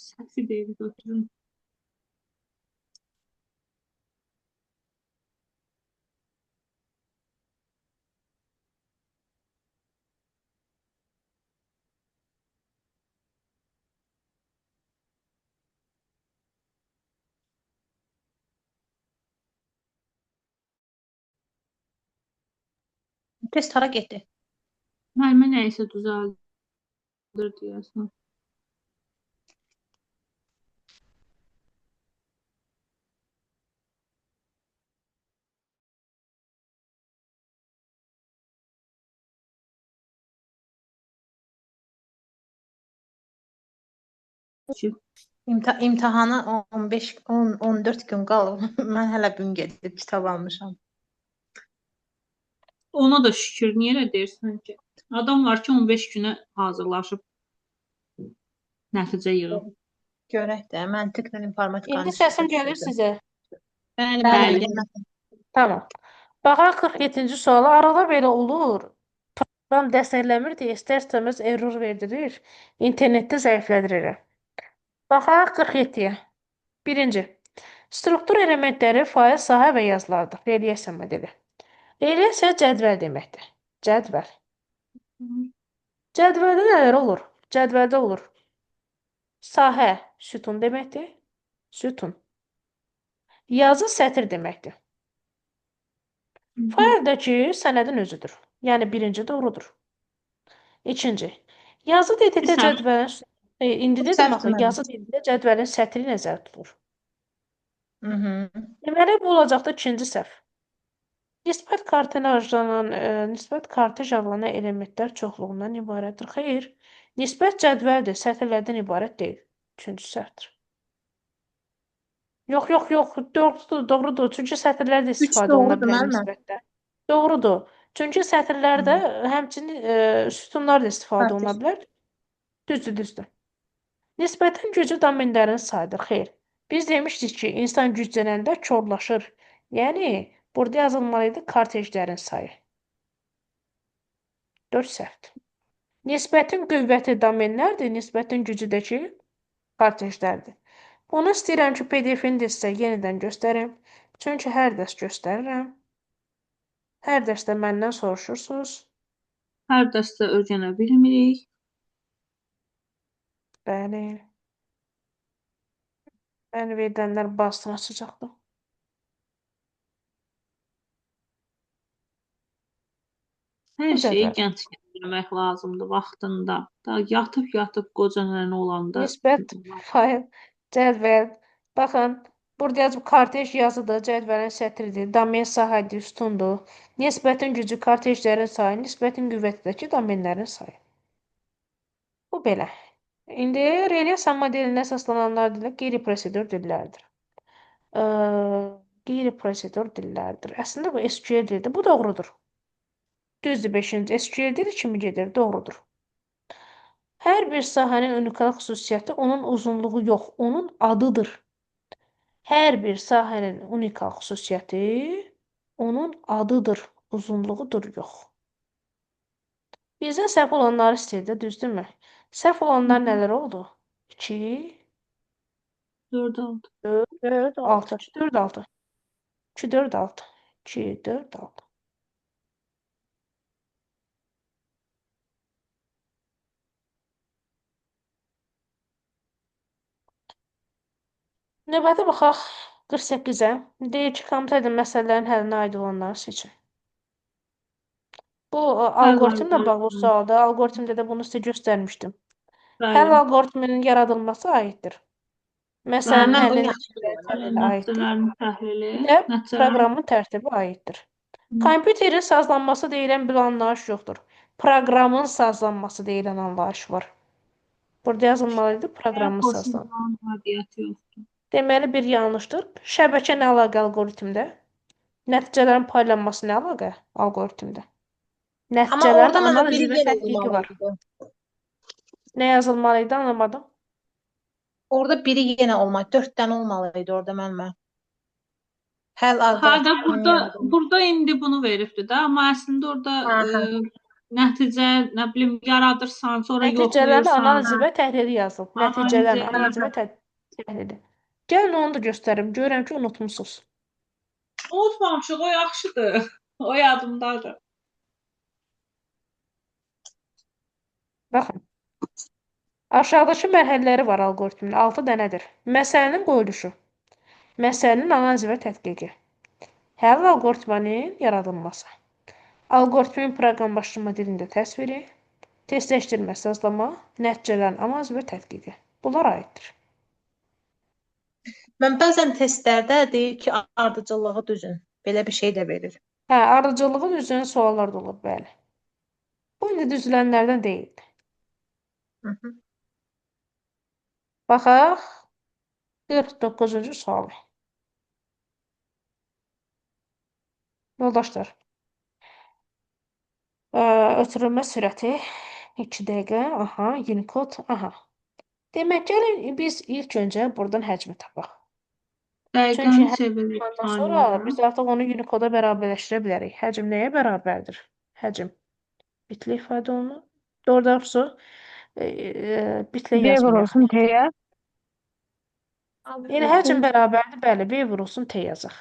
Səhvi deyil götürün. Test hara getdi? Müəllimə nəyisə düzəldir deyəsən. İmtahana 14 gün qalıb. Mən hələ bu gün gedib kitab almışam. Ona da şükür. Niyə elə deyirsən ki? Adam var ki 15 günə hazırlaşıb nəticə yığıb. Görək də, məntiqlə informatikanı. İndi səsim gəlir sizə. Bəli, Bəli. bəli. Tamam. Baxaq 47-ci suala. Arada belə olur. Proqram dəst eləmir deyə istər-istəməz error verdirir. İnternetdə zəiflədirir. Baxaq 47-yə. Birinci. Struktur elementləri fail, sahə və yazılardır. Relyasiya modeli. Relyasiya cədvəl deməkdir. Cədvəl. Cədvəldə nələr olur? Cədvəldə olur. Sahə sütun deməkdir. Sütun. Yazı sətr deməkdir. Fayldakı sənədin özüdür. Yəni birinci doğrudur. İkinci. Yazı DTT Səhv. cədvəlin indi dedim Səhv axı, demədim. yazı DTT cədvəlin sətri nəzərdə tutulur. Mhm. Deməli bu olacaqda ikinci səhv. Nisbət kartej adlanan elementlər çoxluğundan ibarətdir. Xeyr, nisbət cədvəldir, sətirlərdən ibarət deyil. Üçüncü səhvdir. Yox, doğrudur. Çünki sətirlər də istifadə oluna doğrudur, bilər müəllimə. nisbətdə. Doğrudur. Çünki sətirlərdə həmçinin sütunlar da istifadə oluna Kartej. bilər. Düzdür. Nisbətən güclü domenlərin sayıdır. Xeyr. Biz demişdik ki, insan güclənəndə korlaşır. Yəni, burada yazılmalıydı kartejlərin sayı. 4 səhvdir. Nisbətin qüvvəti domenlərdir, nisbətin gücü də ki, kartejlərdir. Bunu istəyirəm ki, PDF-ni də sizə yenidən göstərim. Çünki hər dərs göstərirəm. Hər dərsdə məndən soruşursunuz. Hər dəstə öyrənə bilmirik. Bəli. Mən verdənlər basını açacaqdım. Hər Bu şeyi cədvəl. gənc bilmək lazımdır vaxtında. Da yatıb qocanən olanda. Nisbət fayl, cədvəl. Baxın, burada yazıb kartej yazıdır, cədvəlin sətridir, domen sahədir, sütundur. Nisbətin gücü, kartejlərin sayı, nisbətin qüvvətdəki domenlərin sayı. Bu belə. İndi relyasiya modelinə əsaslananlar dili qeyri-prosedur dillərdir. Qeyri-prosedur dillərdir. Əslində bu SQL dildir. Bu doğrudur. Düzdür 5-ci. SQL dili kimi gedir, doğrudur. Hər bir sahənin unikal xüsusiyyəti onun uzunluğu yox, onun adıdır. Hər bir sahənin unikal xüsusiyyəti Onun adıdır, uzunluğudur yox. Bizdən səhv olanları istəyir də, düzdürmü? Səhv olanlar nələr oldu? 2, 4 oldu. 4, 4, 6. 6. 4, 6. 2, 4, 6. 2, 4, 6. Növbəti baxaq 48-ə. Deyir ki, komitə edin məsələlərin həllinə aid olanları seçin. Bu algoritmlə bağlı sualdır. Algoritmdə də bunu sizə göstərmişdim. Həll Bəli. algoritminin yaradılması aiddir. Məsələnin Mən bunu həlli yaxşı bilirəm. nəticələrlə aiddir. Nəticələrin təhlili, Və nəticələrin proqramın tərtibi aiddir. Kompüterin sazlanması deyilən bir anlayış yoxdur. Proqramın sazlanması deyilən anlayış var. Burada yazılmalıydı proqramın sazlanması. qoşulmanın aidiyyəti yoxdur. Deməli bir yanlışdır. Şəbəkə nə əlaqə algoritmdə? Nəticələrin paylanması nə əlaqə algoritmdə? Amma Nəticələrin orada mənə biri analizi və yenə tədqiqi var. olmalıydı. Nə yazılmalıydı anlamadım. Orada biri yenə olmalı. 4 dənə olmalıydı orada mənimə. Həll Hə də algoritmini yaradım. burada indi bunu veribdi də, amma əslində orada Hə. nəticə, nə bilim, yaradırsan, sonra Nəticələrin yoxlayırsan. analizi və təhlili yazılıb. Nəticələrin Analizi, analizi və təhlili. Gəlin onu da göstərim. Görürəm ki, unutmusunuz. Unutmamışıq, o yaxşıdır. O yadımdadır. Baxın. Aşağıdakı mərhələləri var algoritmin. 6 dənədir. Məsələnin qoyuluşu. Məsələnin analizi və tədqiqi. Həll algoritminin yaradılması. Algoritmin proqramlaşdırma dilində təsviri. Testləşdirmə, sazlama, nəticələrin analizi və tədqiqi. Bunlar aiddir. Mən bəzən testlərdə deyir ki, ardıcıllığı düzün. Belə bir şey də verir. Hə, ardıcıllığı düzülən suallar da olur, bəli. Bu indi düzülənlərdən deyil. Hı -hı. Baxaq 49-cu sual. Yoldaşlar, ötürülmə sürəti 2 dəqiqə, aha, Unicode, aha. Demək, gəlin biz ilk öncə buradan həcmi tapaq. Çünki Dəqiqəni həcm çevirir tapandan sonra biz artıq onu Unicode-a bərabərləşdirə bilərik. Həcm nəyə bərabərdir? Həcm bitlə ifadə olunur. Doğrusu bitlə B yazmayaq. vurulsun T'yə. Yəni həcm bərabərdir, bəli, V vurulsun T yazaq.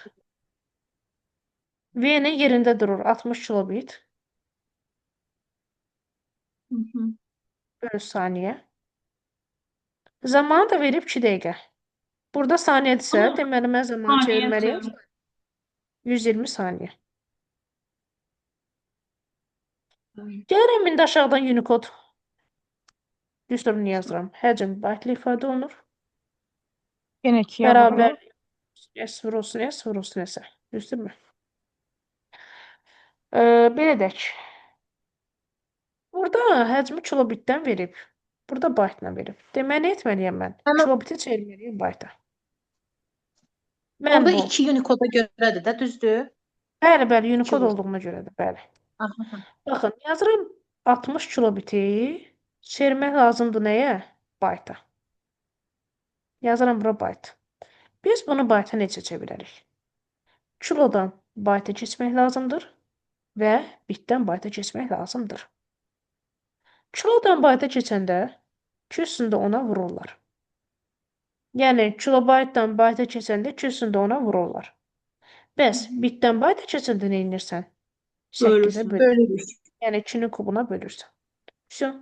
V-nin yerində durur 60 kilobit bölü saniyə. Zamanı da verib 2 dəqiqə. Burada saniyədirsə, Amma deməli mən zamanı saniyə çevirməliyəm. çevir. 120 saniyə. Gəlin indi aşağıdan Unicode düsturunu yazıram. Həcm baytlı ifadə olunur. Yenə 2-yə Bərabər vurulur. S vurulsun, S vurulsun, S. Düzdürmü? Belə deyək. Burada həcmi kilobitdən verib. Burada baytla verib. Deməli, nə etməliyəm mən? Amma- Kilobiti çevirməliyəm bayta. Mən Orada bu. 2 Unicode-a görədir də, düzdür? Bəli, bəli, Unicode Kilobit. olduğuna görədir, bəli. Aha. Baxın, yazıram 60 kilobiti çevirmək lazımdır nəyə? Bayta. Yazıram bura bayt. Biz bunu bayta necə çevirərik? Kilodan bayta keçmək lazımdır və bitdən bayta keçmək lazımdır. Kilodan bayta keçəndə 2 üstündə 10-a vururlar. Yəni, kilobaytdan bayta keçəndə 2 üstündə 10-a vururlar. Bəs bitdən bayta keçəndə nə edirsən? 8-ə Bölürsən. bölürsən. Yəni, 2-nin kubuna bölürsən. Всё.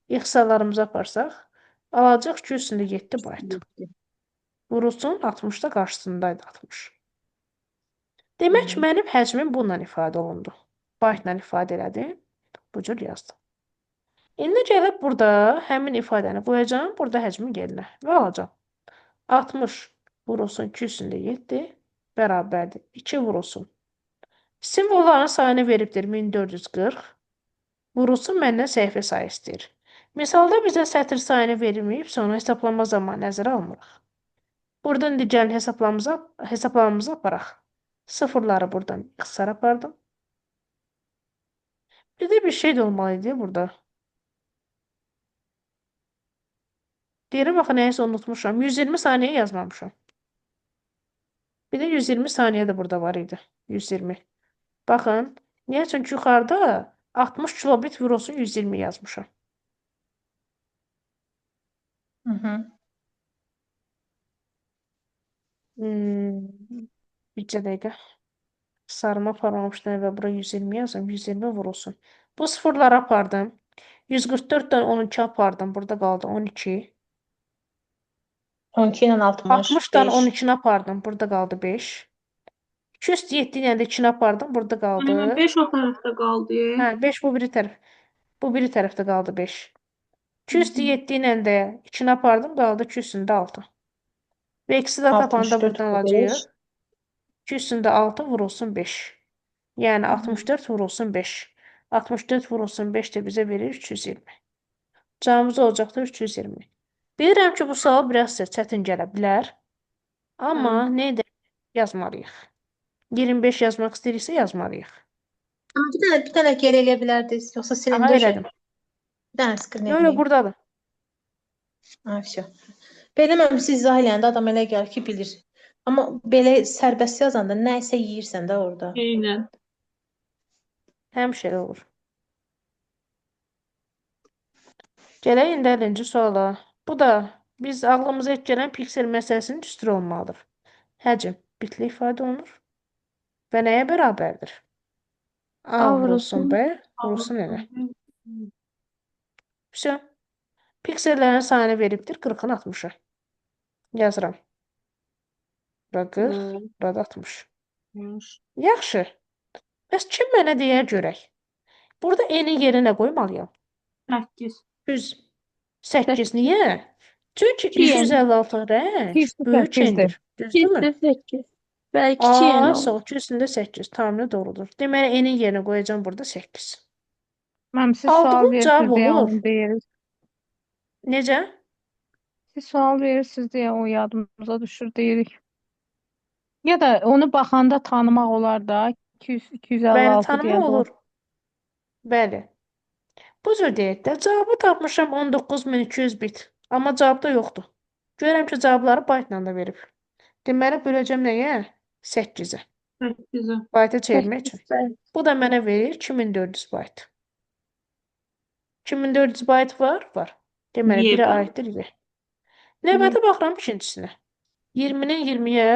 İxtisalarımızı aparsaq, alacaq 2 üstündə 7 bayt. Vurulsun 60-da qarşısındaydı 60. Demək, mənim həcmim bununla ifadə olundu. Baytla ifadə elədim. Bu cür yazdım. İndi gəlib burada həmin ifadəni qoyacağım. Burada həcmin yerinə və alacağım. 60 vurulsun 2 üstündə 7 bərabərdir. 2 vurulsun. Simvolların sayını veribdir 1440. Vurulsun məndən səhifə sayı istəyir. Misalda bizə sətr sayını verilməyib, sonra hesablama zamanı nəzərə almırıq. Buradan indi gəlin hesablamamızı aparaq. Sıfırları buradan ixtisar apardım. Bir də bir şey də olmalıydı burada. Deyirəm, axı nəyəsə unutmuşam. 120 saniyə yazmamışam. Bir de 120 saniye de burada var idi. 120. Baxın. Niyə? Çünki yuxarıda 60 kilobit vurulsun 120 yazmışam. Hı hı. Bircə dəqiqə. Sarıma aparmamışdım və bura 120 yazım. 120 vurulsun. Bu sıfırları apardım. 144'dən 12 apardım. Burada qaldı 12. 12 ilə 60, 60'dan 5. 12'ni apardım. Burada qaldı 5. 207 ilə də 2'ni apardım. Burada qaldı. Müəllimə 5 o tərəfdə qaldı. Hə, 5 bu biri tərəf. Bu biri tərəfdə qaldı 5. 207 ilə də 2'ni apardım. Qaldı 2 üstündə 6. Və eksi də tapanda 64 buradan bu 5. alacağıq. 2 üstündə 6 vurulsun 5. Yəni Hı hı. 64 vurulsun 5. 64 vurulsun 5 də bizə verir 320. Cavabımız olacaqdır 320. Bilirəm ki, bu sual biraz sizə çətin gələ bilər. Amma nə edək? Yazmalıyıq. 25 yazmaq istəyiriksə yazmalıyıq. Amma bir dənə geri eləyə bilərdiniz. Yoxsa Aha, silindi o şey. elədim. Bir dənə skrin Yo, eləyim. buradadır. Ha, vəsə. Belə siz izah eləyəndə adam elə gəlir ki, bilir. Amma belə sərbəst yazanda nə isə yeyirsən də orada. Eynən. Həmişə elə olur. Gələk indi 50-ci suala. Bu da biz ağlımıza ilk gələn piksel məsələsinin düstur olmalıdır. Həcm bitli ifadə olunur və nəyə bərabərdir? A vurulsun B, vurulsun elə. Vəsə. Piksellərin sayını veribdir 40-ın 60-ı. Yazıram. Bura 40, burada 60. Yaxşı. Bəs kim mənə deyər görək? Burada n-in yerinə qoymalıyam. 8. 108 niyə? Çünki 256 rəng böyük n-dir. Düzdürmü? 8. Belki A, yeni olur. sol, 2 üstündə 8. Tamamilə doğrudur. Deməli, n-in yerinə qoyacağım burada 8. Mənim siz Aldığım sual cavab verirsiniz deyə olur. onu deyirik. Necə? Siz sual verirsiniz deyə o yadımıza düşür deyirik. Ya da onu baxanda tanımaq olar da 200 Bəli, 256 tanımaq deyə olur. Bəli. Bu cür deyək də, cavabı tapmışam 19200 bit. Amma cavabda yoxdur. Görürəm ki, cavabları byte-la da verib. Deməli, böləcəm nəyə? 8-ə. 8-ə. Byte-a çevirmək üçün. 8. Bu da mənə verir 2400 byte. 2400 byte var? Var. Deməli, Y biri var. aiddir Y. Növbəti baxıram ikincisinə. 20-nin 20-yə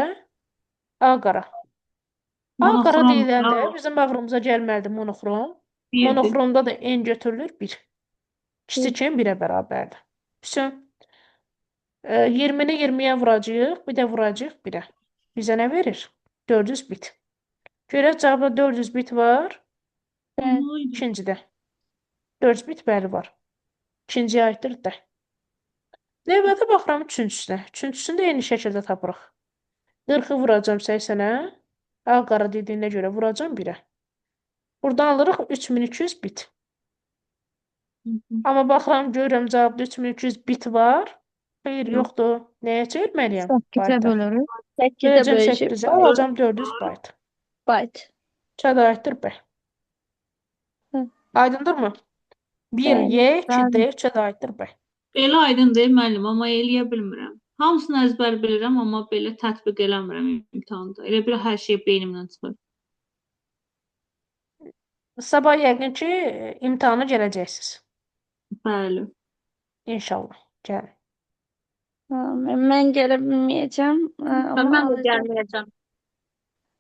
A qara. A qara Monoxrom. deyiləndə bizim ağlımıza gəlməlidir monoxrom. Birdir. Monoxromda da n götürülür 1. Kiçik n 1-ə bərabərdir. Bütün 20-ni 20-yə vuracağıq, bir də vuracağıq 1-ə. Bizə nə verir? 400 bit. Görək cavabda 400 bit var. İkincidə. 400 bit bəli var. İkinciyə aiddir də. Növbəti baxıram üçüncüsünə. Üçüncüsünü də eyni şəkildə tapırıq. 40-ı vuracam 80-ə. A qara dediyinə görə vuracam 1-ə. Buradan alırıq 3200 bit. Amma baxıram, görürəm cavabda 3200 bit var. Xeyr, yoxdur. Nəyə çevirməliyəm? 8-ə Byte-a. bölürük. 8'e Böləcəm böləcək. 8-ə, alacam 400 byte. Byte. Çəd aiddir B. Hı. Aydındırmı? 1 Bəli, Y, 2 D, çəd aiddir B. Belə aydın deyil müəllim, amma eləyə bilmirəm. Hamısını əzbər bilirəm, amma belə tətbiq eləmirəm imtahanda. Elə bir hər şey beynimdən çıxır. Sabah yəqin ki, imtahana gələcəksiniz. Bəli. İnşallah. Gəlin. Mən gələ bilməyəcəm. Amma Mən də alacağam. gəlməyəcəm.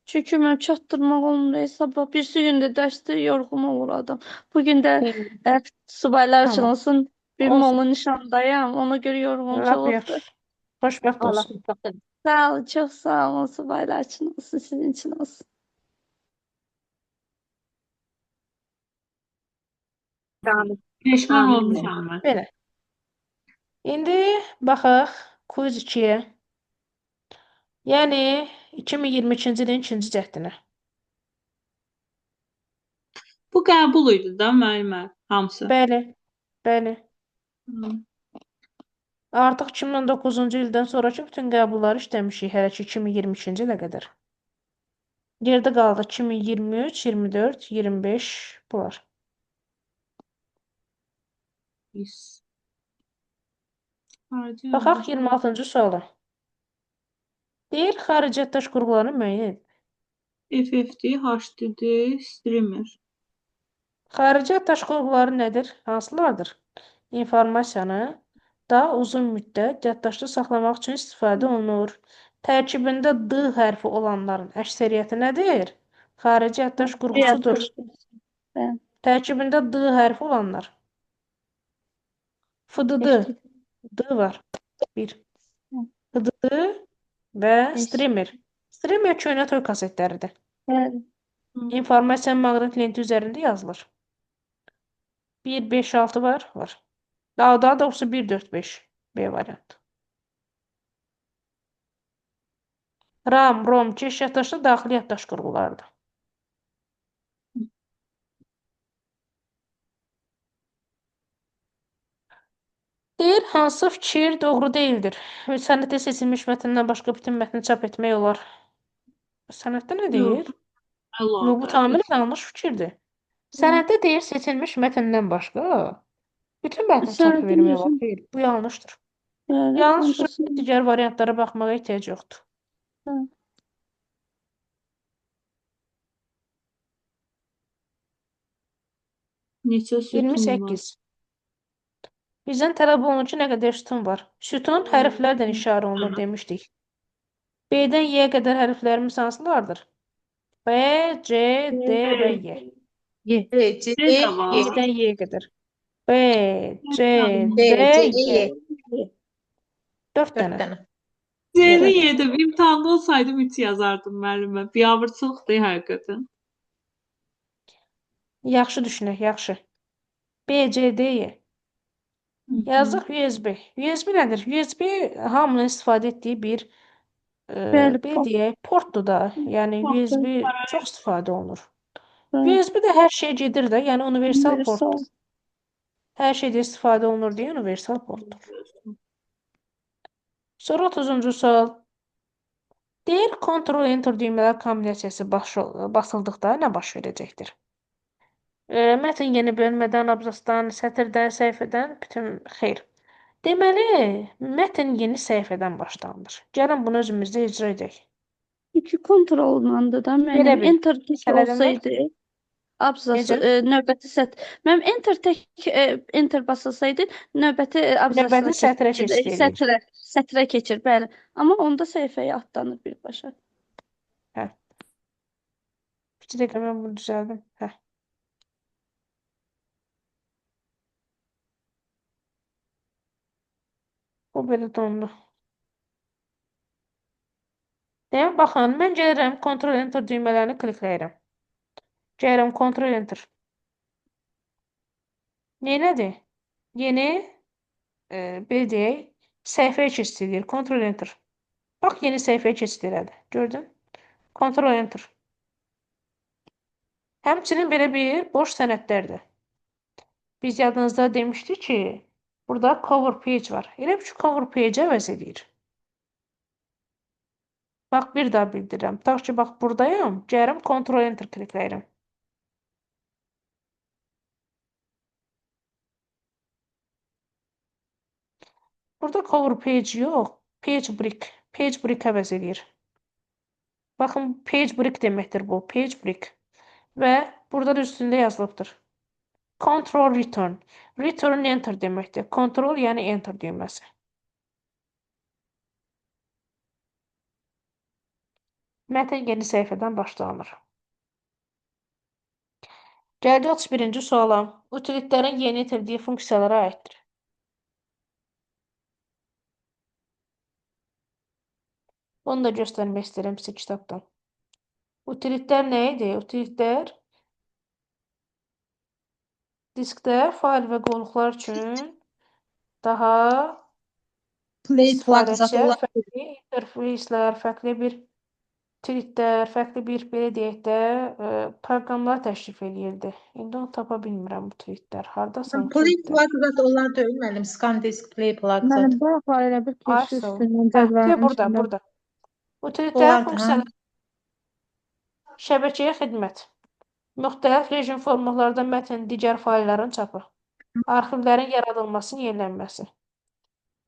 Çünki mən çatdırmaq olmuyor. Sabah birisi gündə dərsdə yorğun olur adam. Bugün də subaylar üçün Tamam. olsun. Bir Olsun. mola nişandayım. Ona görə Lap yorğunçuluqdur. yaxşı. Xoşbəxt Allah olsun. xoşbəxt. Sağ olun, çox sağ olun. Subaylar üçün olsun, sizin için olsun. Peşman Amin. olmuşam mən. Belə. İndi baxaq quiz 2-yə. Yəni 2022-ci ilin 2-ci cəhdinə. Bu qəbul idi da müəllimə hamısı. Bəli. Bəli. Hı. Artıq 2019-cu ildən sonrakı bütün qəbulları işləmişik hələ ki 2022-ci ilə qədər. Gerdə qaldı 2023, 24, 25 bunlar. Biz. Harcayalım. Baxaq 26-cı suala. Deyir, xarici yaddaş qurğularını müəyyən edin. FFD, HDD, streamer. Xarici yaddaş qurğuları nədir? Hansılardır? İnformasiyanı daha uzun müddət yaddaşda saxlamaq üçün istifadə olunur. Tərkibində D hərfi olanların əksəriyyəti nədir? Xarici yaddaş qurğusudur. Bəli. Tərkibində D hərfi olanlar. FDD. D var. 1. FDD və streamer. Streamer köhnə toy kasetləridir. Bəli. İnformasiya maqnit lenti üzərində yazılır. 1, 5, 6 var. Var. Daha doğrusu 1, 4, 5. B variantı. RAM, ROM, keş yaddaşda daxili yaddaş qurğularıdır. Deyir, hansı fikir doğru değildir? Sənətdə seçilmiş mətndən başqa bütün mətni çap etmək olar. Sənətdə nə deyir? Yox, bu tamamilə yanlış fikirdir. Sənətdə deyir, seçilmiş mətndən başqa bütün mətni çap Sənətdə vermək yazın. olar. Deyil, bu yanlışdır. Bəli. Yanlış Ondasın. digər variantlara baxmağa ehtiyac yoxdur. Hə. Neçə sütun var? 28. Bizdən tələb olunur ki, nə qədər sütun var? Sütun hərflərdən işarə olunur demişdik. B-dən Y-yə qədər hərflərimiz hansılardır? B, C, D və Y. C, C də var. Y-dən Y-yə qədər. B, C, D, D, C, Y. Y. 4 4 dənə. dənə. C-ni yedim. İmtahanda olsaydım 3 yazardım müəllimə. Biabırçılıqdır həqiqətən. Yaxşı düşünək, yaxşı. B, C, D, Y. Yazdıq USB. USB nədir? USB hamının istifadə etdiyi bir Bəli, bir deyək, portdur da. Yəni Portdur. USB çox istifadə olunur. Bəli. USB də hər şey gedir də, yəni universal Universal. portdur. Hər şeydə istifadə olunur deyə universal portdur. Sonra 30-cu sual. Deyir, Ctrl-Enter düymələr kombinasiyası basıldıqda nə baş verəcəkdir? Mətn yeni bölmədən, abzasdan, sətirdən, səhifədən, bütün xeyr. Deməli, mətn yeni səhifədən başlanılır. Gəlin bunu özümüzdə icra edək. İki kontrolundandır da Belə mənim bil. enter tək Sənədin var? olsaydı abzası Necə? növbəti mənim enter tək enter basılsaydı növbəti abzasına Növbəti sətrə keçir. keçid eləyir. Sətrə keçir, bəli. Amma onda səhifəyə atlanır birbaşa. Bir dəqiqə mən bunu düzəldim. Hə. Bu belə dondu. Deyəm, baxın, mən gəlirəm, Ctrl-Enter düymələrini klikləyirəm. Gəlirəm, Ctrl-Enter. Neynədir? Yeni, belə deyək, səhifəyə keçid edir. Ctrl-Enter. Bax, yeni səhifəyə keçid elədi. Gördün? Ctrl-Enter. Həmçinin belə bir boş sənədlərdir. Biz yadınızda demişdik ki, burada cover page var. Elə bir ki, cover page əvəz edir. Bax, bir daha bildirirəm. Tutaq ki, bax, buradayım. Gəlirəm, Ctrl-Enter klikləyirəm. Burada cover page yox, page break. Page break əvəz edir. Baxın, page break deməkdir bu. Page break. Və burada da üstündə yazılıbdır. Control return. Return enter deməkdir. Control yəni enter düyməsi. Mətn yeni səhifədən başlanır. Gəldi 31-ci suala. Utilitlərin yeni itirdiyi funksiyalara aiddir. Bunu da göstərmək istəyirəm sizə kitabdan. Utilitlər nə idi? Utilitlər diskdə fayl və qovluqlar üçün daha istifadəçiyə fərqli interfeyslər, fərqli bir utilitlər, fərqli bir belə deyək də proqramlar təklif eləyirdi. İndi onu tapa bilmirəm utilitlər. Hardasan Play utilitlər? plug onlar deyil mənim. ScanDisk Play plug. Mənim bu elə bir keşi Aysa. üstündən Hə, cədvəlin burada, içində. burada. Utilitlər Onlar da, funksiyalar şəbəkəyə xidmət. Müxtəlif rejim formatlarda mətn, digər faylların çapı. Arxivlərin yaradılması, yenilənməsi.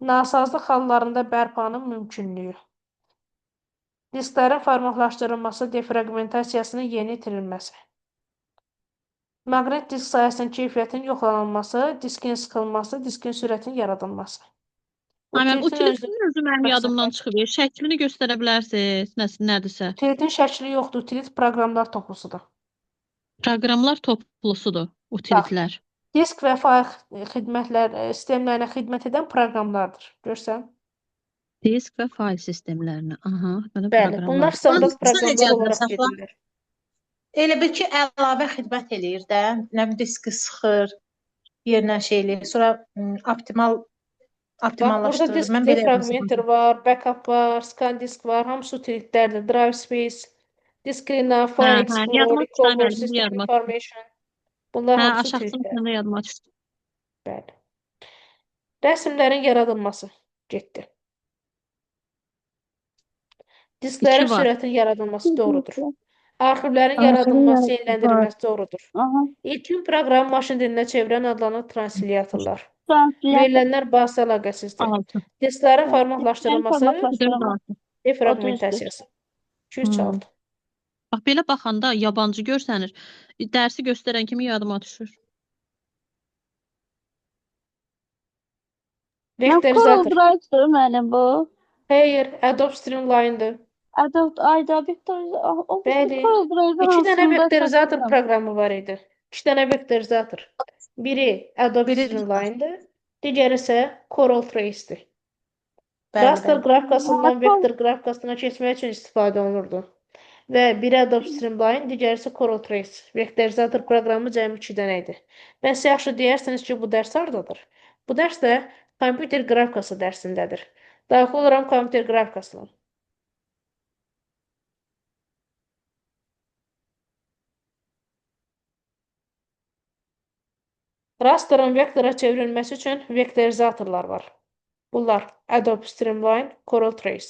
Nasazlıq hallarında bərpanın mümkünlüyü. Disklərin formatlaşdırılması, defragmentasiyasının yeni itirilməsi. Maqnit disk sayəsində keyfiyyətin yoxlanılması, diskin sıxılması, diskin sürətinin yaradılması. Mənim Utilitin özü utilitin özü mənim yadımdan çıxıb. Şəklini göstərə bilərsiniz, nədirsə? Utilitin şəkli yoxdur, utilit proqramlar toplusudur. Proqramlar toplusudur utilitlər. Disk və fayl sistemlərinə xidmət edən proqramlardır. Görsən? Disk və fayl sistemlərinə. Aha, belə Bəli, bunlar proqramlar. standart Sən necə proqramlar olaraq yazırsan? gedirlər. Elə bil ki, əlavə xidmət eləyir də. Nə bilim diski sıxır, yerinə şey eləyir. Sonra Bax, burada optimallaşdırır. disk Mən belə defragmenter yazmışam. var, backup var, scan disk var, hamısı utilitlərdir. Drive space, disk cleaner, Hə, file hə, explorer, yadıma düşdü, recover, müəllim, system yadıma düşdü. information. Bunlar Hə, hamısı aşağısını utilitlər. səndə yadıma düşdü. Bəli. Rəsmlərin yaradılması getdi. Disklərin 2 var. sürətin yaradılması doğrudur. Arxivlərin yaradılması, yeniləndirilməsi doğrudur. İlkin proqramı maşın dilinə çevirən adlanan translyatorlar. Verilənlər bazası əlaqəsizdir. 6. Disklərin formatlaşdırılması, 4 6. defragmentasiyası. 2-3 Hmm. 6. Bax belə baxanda yabancı görsənir. Dərsi göstərən kimi yadıma düşür. Vektorizator. Drive'dır mənim bu. Xeyr, Adobe Streamline'dır. Adobe ayda vektorizator. O Bəli. Corel Drive'ın 2 dənə hansında vektorizator çalışıram. proqramı var idi. 2 dənə vektorizator. Biri Adobe Biri- Streamline'dır, digəri isə Corel Trace'dir. Bəli, Raster bəli. qrafikasından vektor qrafikasına keçmək üçün istifadə olunurdu. Və biri Adobe Streamline, digəri isə Corel Trace. Vektorizator proqramı cəmi 2 dənə idi. Və siz yaxşı deyirsiniz ki, bu dərs hardadır? Bu dərs də kompüter qrafikası dərsindədir. Daxil oluram kompüter qrafikasına. Rasterın vektora çevrilməsi üçün vektorizatorlar var. Bunlar Adobe Streamline, Corel Trace.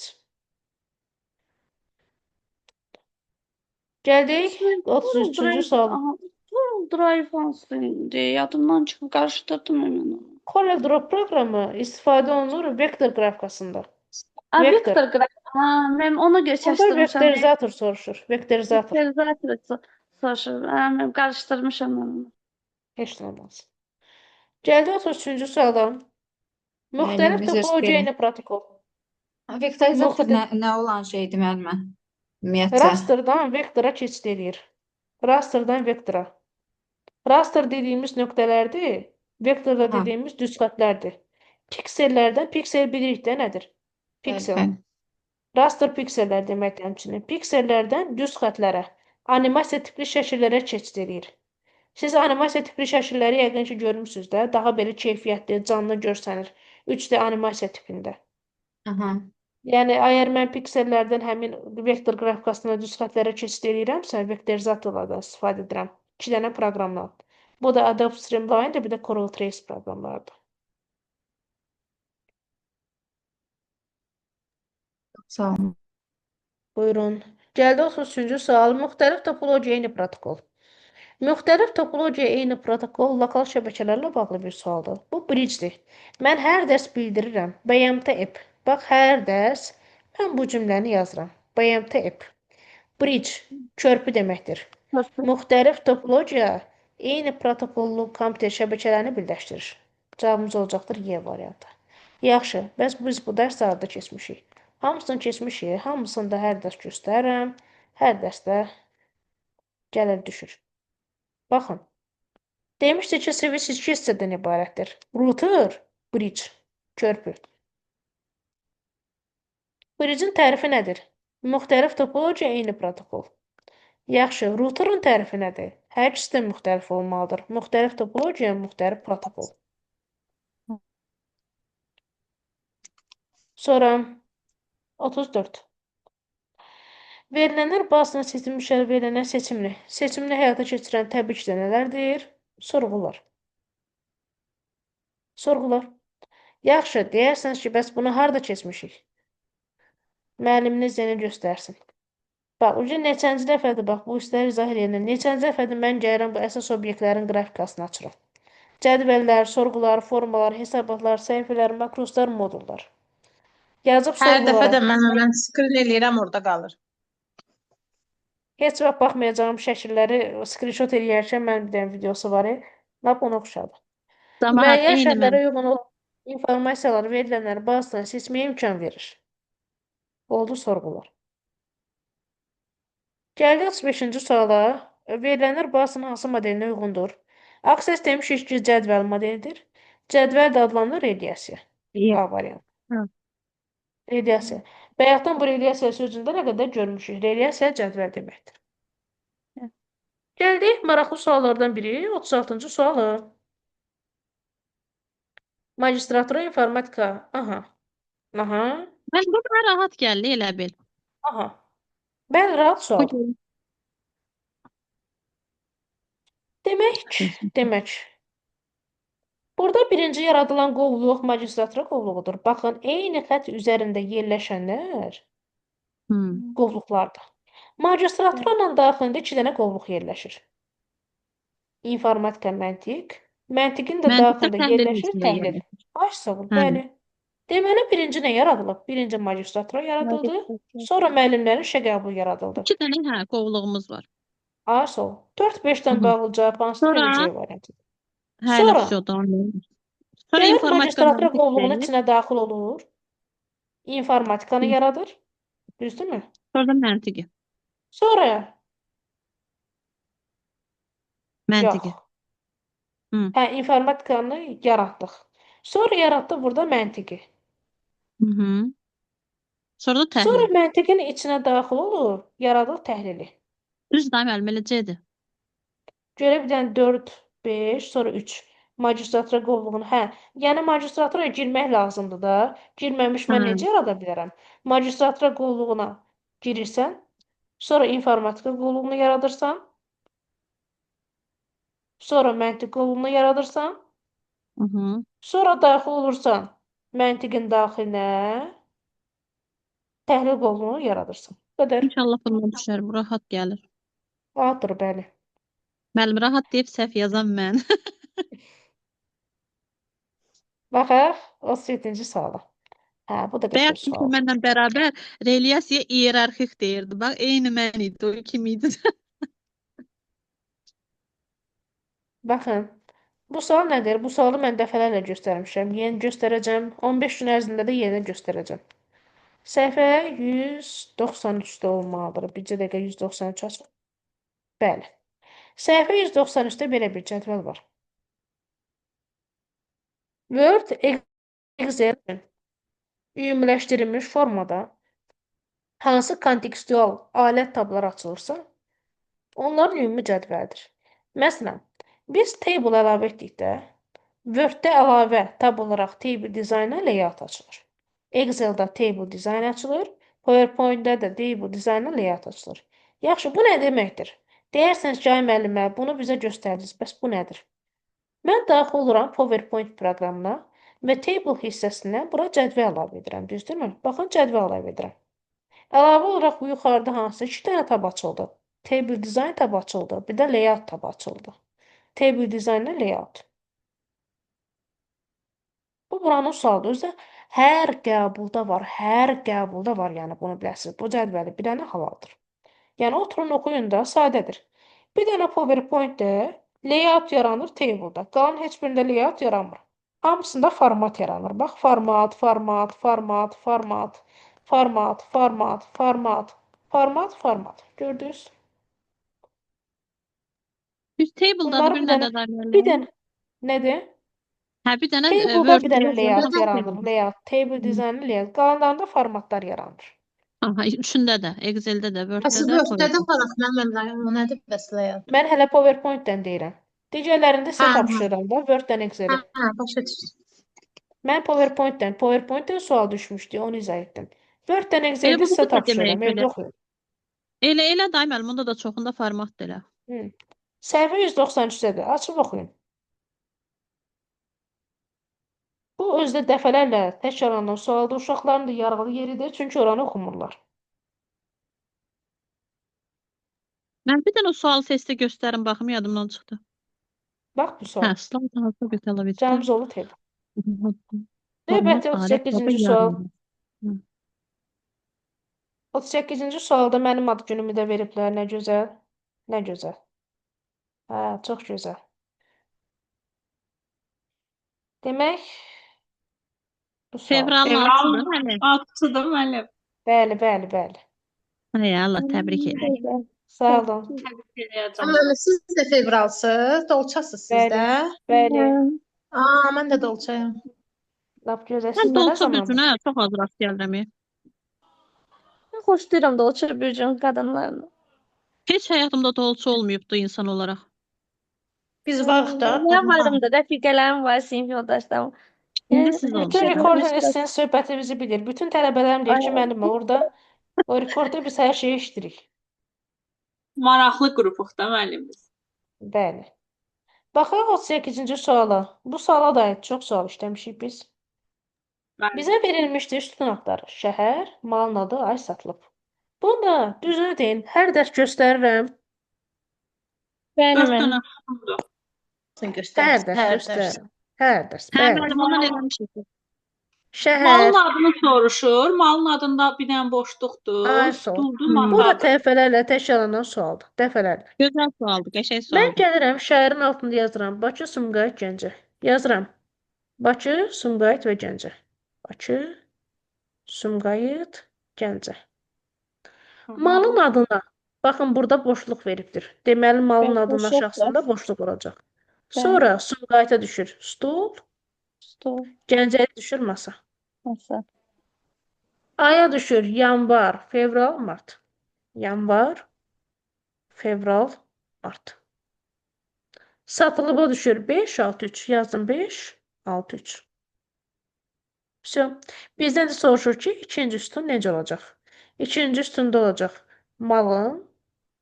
Gəldik 33-cü suala. Corel Drive hansıydı? Yadımdan çıxıb qarışdırdım hemen onu. Corel Draw proqramı istifadə olunur vektor qrafikasında. Vektor. Vektor grafik. Ha, mən ona görə Burada çaşdırmışam. vektorizator soruşur. Vektorizator. Vektorizator soruşur. Ha, mən qarışdırmışam onu. Heç nə olmaz. Gəldik 33-cü suala. Müxtəlif Müəllim, üzr topologiya istəyirəm. eyni protokol. Vektorizator nə olan şeydir müəllimə? Ümumiyyətlə. Rasterdan vektora keçid eləyir. Rasterdan vektora. Raster dediyimiz nöqtələrdir. Vektorda Ha. dediyimiz düz xətlərdir. Piksellərdən piksel bilirik də nədir? Piksel. Bəli. Raster piksellər deməkdir həmçinin. Piksellərdən düz xətlərə, animasiya tipli şəkillərə keçid eləyir. Siz animasiya tipli şəkilləri yəqin ki, görmüsünüz də, daha belə keyfiyyətli, canlı görsənir. 3D animasiya tipində. Aha. Yəni, əgər mən piksellərdən həmin vektor qrafikasına düz xətlərə keçid eləyirəmsə, vektorizatorlardan istifadə edirəm. 2 dənə proqramdan. Bu da Adobe Streamline-dir, bir də Corel Trace proqramlardır. Sağ olun. Buyurun. Gəldi 33-cü sual. Müxtəlif topologiya eyni protokol. Müxtəlif topologiya eyni protokol lokal şəbəkələrlə bağlı bir sualdır. Bu bridge-dir. Mən hər dərs bildirirəm. BMT app. Bax, hər dərs mən bu cümləni yazıram. BMT app. Bridge, körpü deməkdir. Müxtəlif topologiya eyni protokollu kompüter şəbəkələrini birləşdirir. Cavabımız olacaqdır Y variantı. Yaxşı, bəs biz bu dərs harda keçmişik? Hamısını keçmişik, hamısını da hər dərs göstərirəm. Hər dərsdə gəlir düşür. Baxın. Demişdik ki, switch 2 hissədən ibarətdir. Router, bridge, körpü. Bridge-in tərifi nədir? Müxtəlif topologiya eyni protokol. Yaxşı, routerun tərifi nədir? Hər ikisi də müxtəlif olmalıdır. Müxtəlif topologiya, müxtəlif protokol. Sonra 34. Verilənlər bazasına seçilmiş verilənlər seçimli. Seçimli həyata keçirən təbii ki, də nələrdir? Sorğular. Sorğular. Yaxşı, deyirsiniz ki, bəs bunu harda keçmişik? Müəlliminiz yenə göstərsin. Bax, uca neçənci dəfədir, bax, bu istər izah edəndə, neçənci dəfədir mən gəlirəm bu əsas obyektlərin qrafikasını açıram. Cədvəllər, sorğular, formalar, hesabatlar, səhifələr, makroslar, modullar. Yazıb Hər dəfə sorğulara. də mən skrin eləyirəm, orada qalır. Heç vaxt baxmayacağım şəkilləri screenshot eləyərkən mənim bir dənə videosu var. Lap ona oxşadı. Camaat Müəyyən eyni mən. şərtlərə uyğun olan informasiyalar verilənlər bazasından seçməyə imkan verir. Oldu sorğular. Gəldik 35-ci suala. Verilənlər bazasının hansı modelinə uyğundur? Access demişik ki, cədvəl modelidir. Cədvəl də adlanır radiasiya. A variantı. Hı. Radiasiya. Bayaqdan bu radiasiya sözündə nə qədər görmüşük. Radiasiya cədvəl deməkdir. Hı. Gəldik maraqlı suallardan biri 36-cı sualı. Magistratura informatika. Aha. Aha. Mən bu mənə rahat gəldi, elə bil. Aha. Bəli, rahat Bu sual. gün Demək. Burada birinci yaradılan qovluq magistratura qovluğudur. Baxın, eyni xətt üzərində yerləşənlər qovluqlardır. Magistraturanın daxilində 2 dənə qovluq yerləşir. İnformatika, məntiq. Məntiqin də Məntiqdə daxilində təhlil yerləşir içində təhlil. yerləşir. Baş sağ ol, Hə. bəli. Deməli, birinci nə yaradılıb? Birinci magistratura yaradıldı, sonra müəllimlərin işə qəbulu yaradıldı. 2 dənə hə, qovluğumuz var. Baş sağ ol. 4-5-dən Hı. bağlı cavab hansıdır? Sonra Birinci C variantı. hə, elə Sonra füzyodan. Sonra gəlir informatika magistratura məntiq qovluğunun deyil. içinə daxil olur. İnformatikanı Hı. yaradır. Düzdürmü? Sonra da məntiqi. Sonra Məntiqi. yox. Hı. Hə, informatikanı yaratdıq. Sonra yaratdıq burada məntiqi. Hı. Sonra da Sonra təhlil. məntiqin içinə daxil olur, yaradıq təhlili. Düz da müəllim, elə C-dir. Görə bir dənə 4, 5, sonra 3. Magistratura qovluğunu, hə. Yəni magistraturaya girmək lazımdır da. Girməmiş mən Hə. necə yarada bilərəm? Magistratura qovluğuna girirsən, sonra informatika qovluğunu yaradırsan, sonra məntiq qovluğunu yaradırsan, Hı. sonra daxil olursan məntiqin daxilinə, təhlil qovluğunu yaradırsan. Bu qədər. İnşallah bundan düşər, bu rahat gəlir. Rahatdır, bəli. Müəllim, rahat deyib səhv yazan mən. Baxaq 37-ci suala. Hə, bu da Bəyər qəşəng çünki sual. mənlə bərabər relyasiya iyerarxik deyirdi. Bax, eyni mən idi, o kim idi? Baxın, bu sual nədir? Bu sualı mən dəfələrlə göstərmişəm. Yeni göstərəcəm. 15 gün ərzində də yeni göstərəcəm. Səhifə 193-də olmalıdır. Bircə dəqiqə 193 açın. Bəli. Səhifə 193-də belə bir cədvəl var. Word, Excel ümumiləşdirilmiş formada hansı kontekstual alət tabları açılırsa, onların ümumi cədvəlidir. Məsələn, biz table əlavə etdikdə, Word-də əlavə tab olaraq table design layout açılır. Excel-də table design açılır, PowerPoint-də də table design layout açılır. Yaxşı, bu nə deməkdir? Deyirsiniz ki, ay müəllimə, bunu bizə göstərdiniz, bəs bu nədir? Mən daxil oluram PowerPoint proqramına və table hissəsinə bura cədvəl əlavə edirəm, düzdürmü? Baxın, cədvəl əlavə edirəm. Əlavə olaraq bu yuxarıda hansı 2 dənə tab açıldı? Table design tab açıldı, bir də layout tab açıldı. Table design ilə layout. Bu buranın sualıdır. Özdə hər qəbulda var, yəni bunu biləsiniz. Bu cədvəli bir dənə halaldır. Yəni oturun oxuyun da, sadədir. Bir dənə PowerPoint-də layout yaranır table-da. Qalan heç birində layout yaranmır. Hamısında format yaranır. Bax, format. Gördünüz? Bir table'da Bunları bir bir nə dənə, də var bir müəllim? dənə, nədir? Hə, bir dənə Table-da bir dənə Word-də layout yazılır. yaranır. Layout, table dizaynı layout. Qalanlarında formatlar yaranır. Aha, üçündə də, Excel-də də, Əsas Word-də də, Word-də də PowerPoint. var, mən o nədir bəs layout? Mən hələ PowerPoint-dən deyirəm. Digərlərində sizə Hə, tapşırıram da, Word-dən Excel-i. başa düşdüm. Mən PowerPoint-dən sual düşmüşdü, onu izah etdim. Word-dən Elə Excel-i bu sizə da demək tapşırıram, belə. evdə oxuyun. Elə də müəllim, onda da çoxunda formatdır elə. Hı. Səhifə 193-dədir, açıb oxuyun. Bu özdə dəfələrlə təkrarlanan sualda uşaqların da yararlı yeridir, çünki oranı oxumurlar. Mən bir dənə o sual testi göstərim, baxım, yadımdan çıxdı. Bax bu Hə, sual. slide hazır bir televiziya. Cəmizolu table. Format Növbəti alət 38-ci tabı sual. yarımdır. 38-ci sualda mənim ad günümü də veriblər. Nə gözəl. Nə gözəl. Hə, çox gözəl. Demək, bu sual. Fevralın Fevral 6-dır müəllim. 6-dır müəllim. Bəli, bəli, bəli. Ay Allah, təbrik edirəm. Gözəl. Sağ olun. Təbrik edəcəm. Amma siz də fevralsınız, dolçasınız siz Bəli, də. bəli. Mən də dolçayam. Lap gözəl. Mən Siz nə dolça zaman? bürcünə çox az rast gəlirəm. Mən xoşlayıram dolça bürcün qadınlarını. Heç həyatımda dolça olmayıbdı insan olaraq. Biz varıq da. Mənim varım da, rəfiqələrim var, sinif yoldaşlarım. İndi siz olun. Bütün rekordun istəyən söhbətimizi bilir. Bütün tələbələrim deyir ki, Aynen. müəllim orada o rekordda biz hər şeyi eşidirik. Maraqlı qrupuq da müəllimiz. Bəli. Baxaq 38-ci suala. Bu suala dair çox sual işləmişik biz. Bəli. Bizə verilmişdir sütun adları. Şəhər, malın adı, ay satılıb. Bunda düzünü deyin, hər dərs göstərirəm. Bəli, 4 müəllim. dənə tutumdur. Hər Göstər. dərs göstərirəm. Hər dərs. Hə, Bəli. müəllim, ondan eləmişik. Malın Şəhər. adını soruşur. Malın adında bir dənə boşluqdur. Ay, sağ ol. Stuldur, Bu da masadır. dəfələrlə təkrarlanan sualdır. Dəfələrlə. Gözəl sualdır, qəşəng Mən sualdır. gəlirəm şəhərin altında yazıram. Bakı, Sumqayıt, Gəncə. Yazıram. Bakı, Sumqayıt və Gəncə. Bakı, Sumqayıt, Gəncə. Malın adına baxın burada boşluq veribdir. Deməli malın Bəli, adının boşluq aşağısında boşluq olacaq. Bəli. Sonra Sumqayıta düşür stul, Stol, Gəncəyə düşür masa. masa. Aya düşür yanvar, fevral, mart. Yanvar, fevral, mart. Satılıba düşür 5, 6, 3. Yazdım 5, 6, 3. Все. Bizdən də soruşur ki, ikinci sütun necə olacaq? İkinci sütunda olacaq malın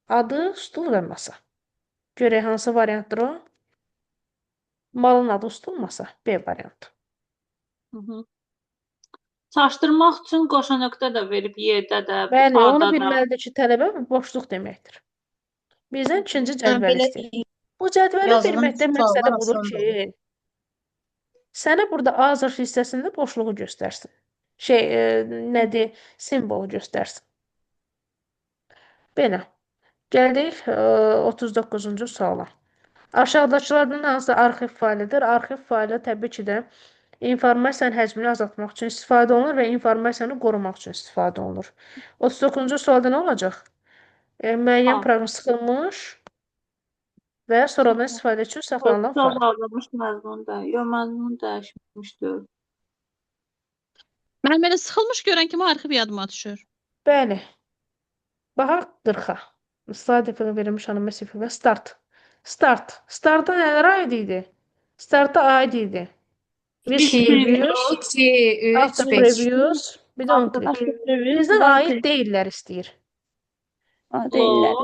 adı, stul və masa. Görək hansı variantdır o? Malın adı, stul, masa. B variantı. Çaşdırmaq üçün qoşa nöqtə də verib yerdə də, Bəli, onu A-da da. bilməlidir ki, tələbə bu boşluq deməkdir. Bizdən ikinci cədvəl belə istəyir. Bu cədvəli yazılan verməkdə suallar məqsədi budur asandır. ki, sənə burada azır hissəsində boşluğu göstərsin. Nədir? Simvolu göstərsin. Belə. Gəldik 39-cu suala. Aşağıdakılardan hansı arxiv faylıdır? Arxiv faylı təbii ki də informasiyanın həcmini azaltmaq üçün istifadə olunur və informasiyanı qorumaq üçün istifadə olunur. 39-cu sualda nə olacaq? Müəyyən A. proqram sıxılmış və sonradan istifadə üçün saxlanılan fayl. Sual alınmış məzmunda. Yox, məzmun dəyişmişdir. Mən belə sıxılmış görən kimi arxiv yadıma düşür. Bəli. Baxaq 40-a. Slide efektini verilmiş anımə sifir və start. Start. Startda nələr aid idi? Startda aid idi. With 2, previous, 2, 3, after 5. previous, bir də on click. After Bizdən aid deyillər istəyir. Deyirlər.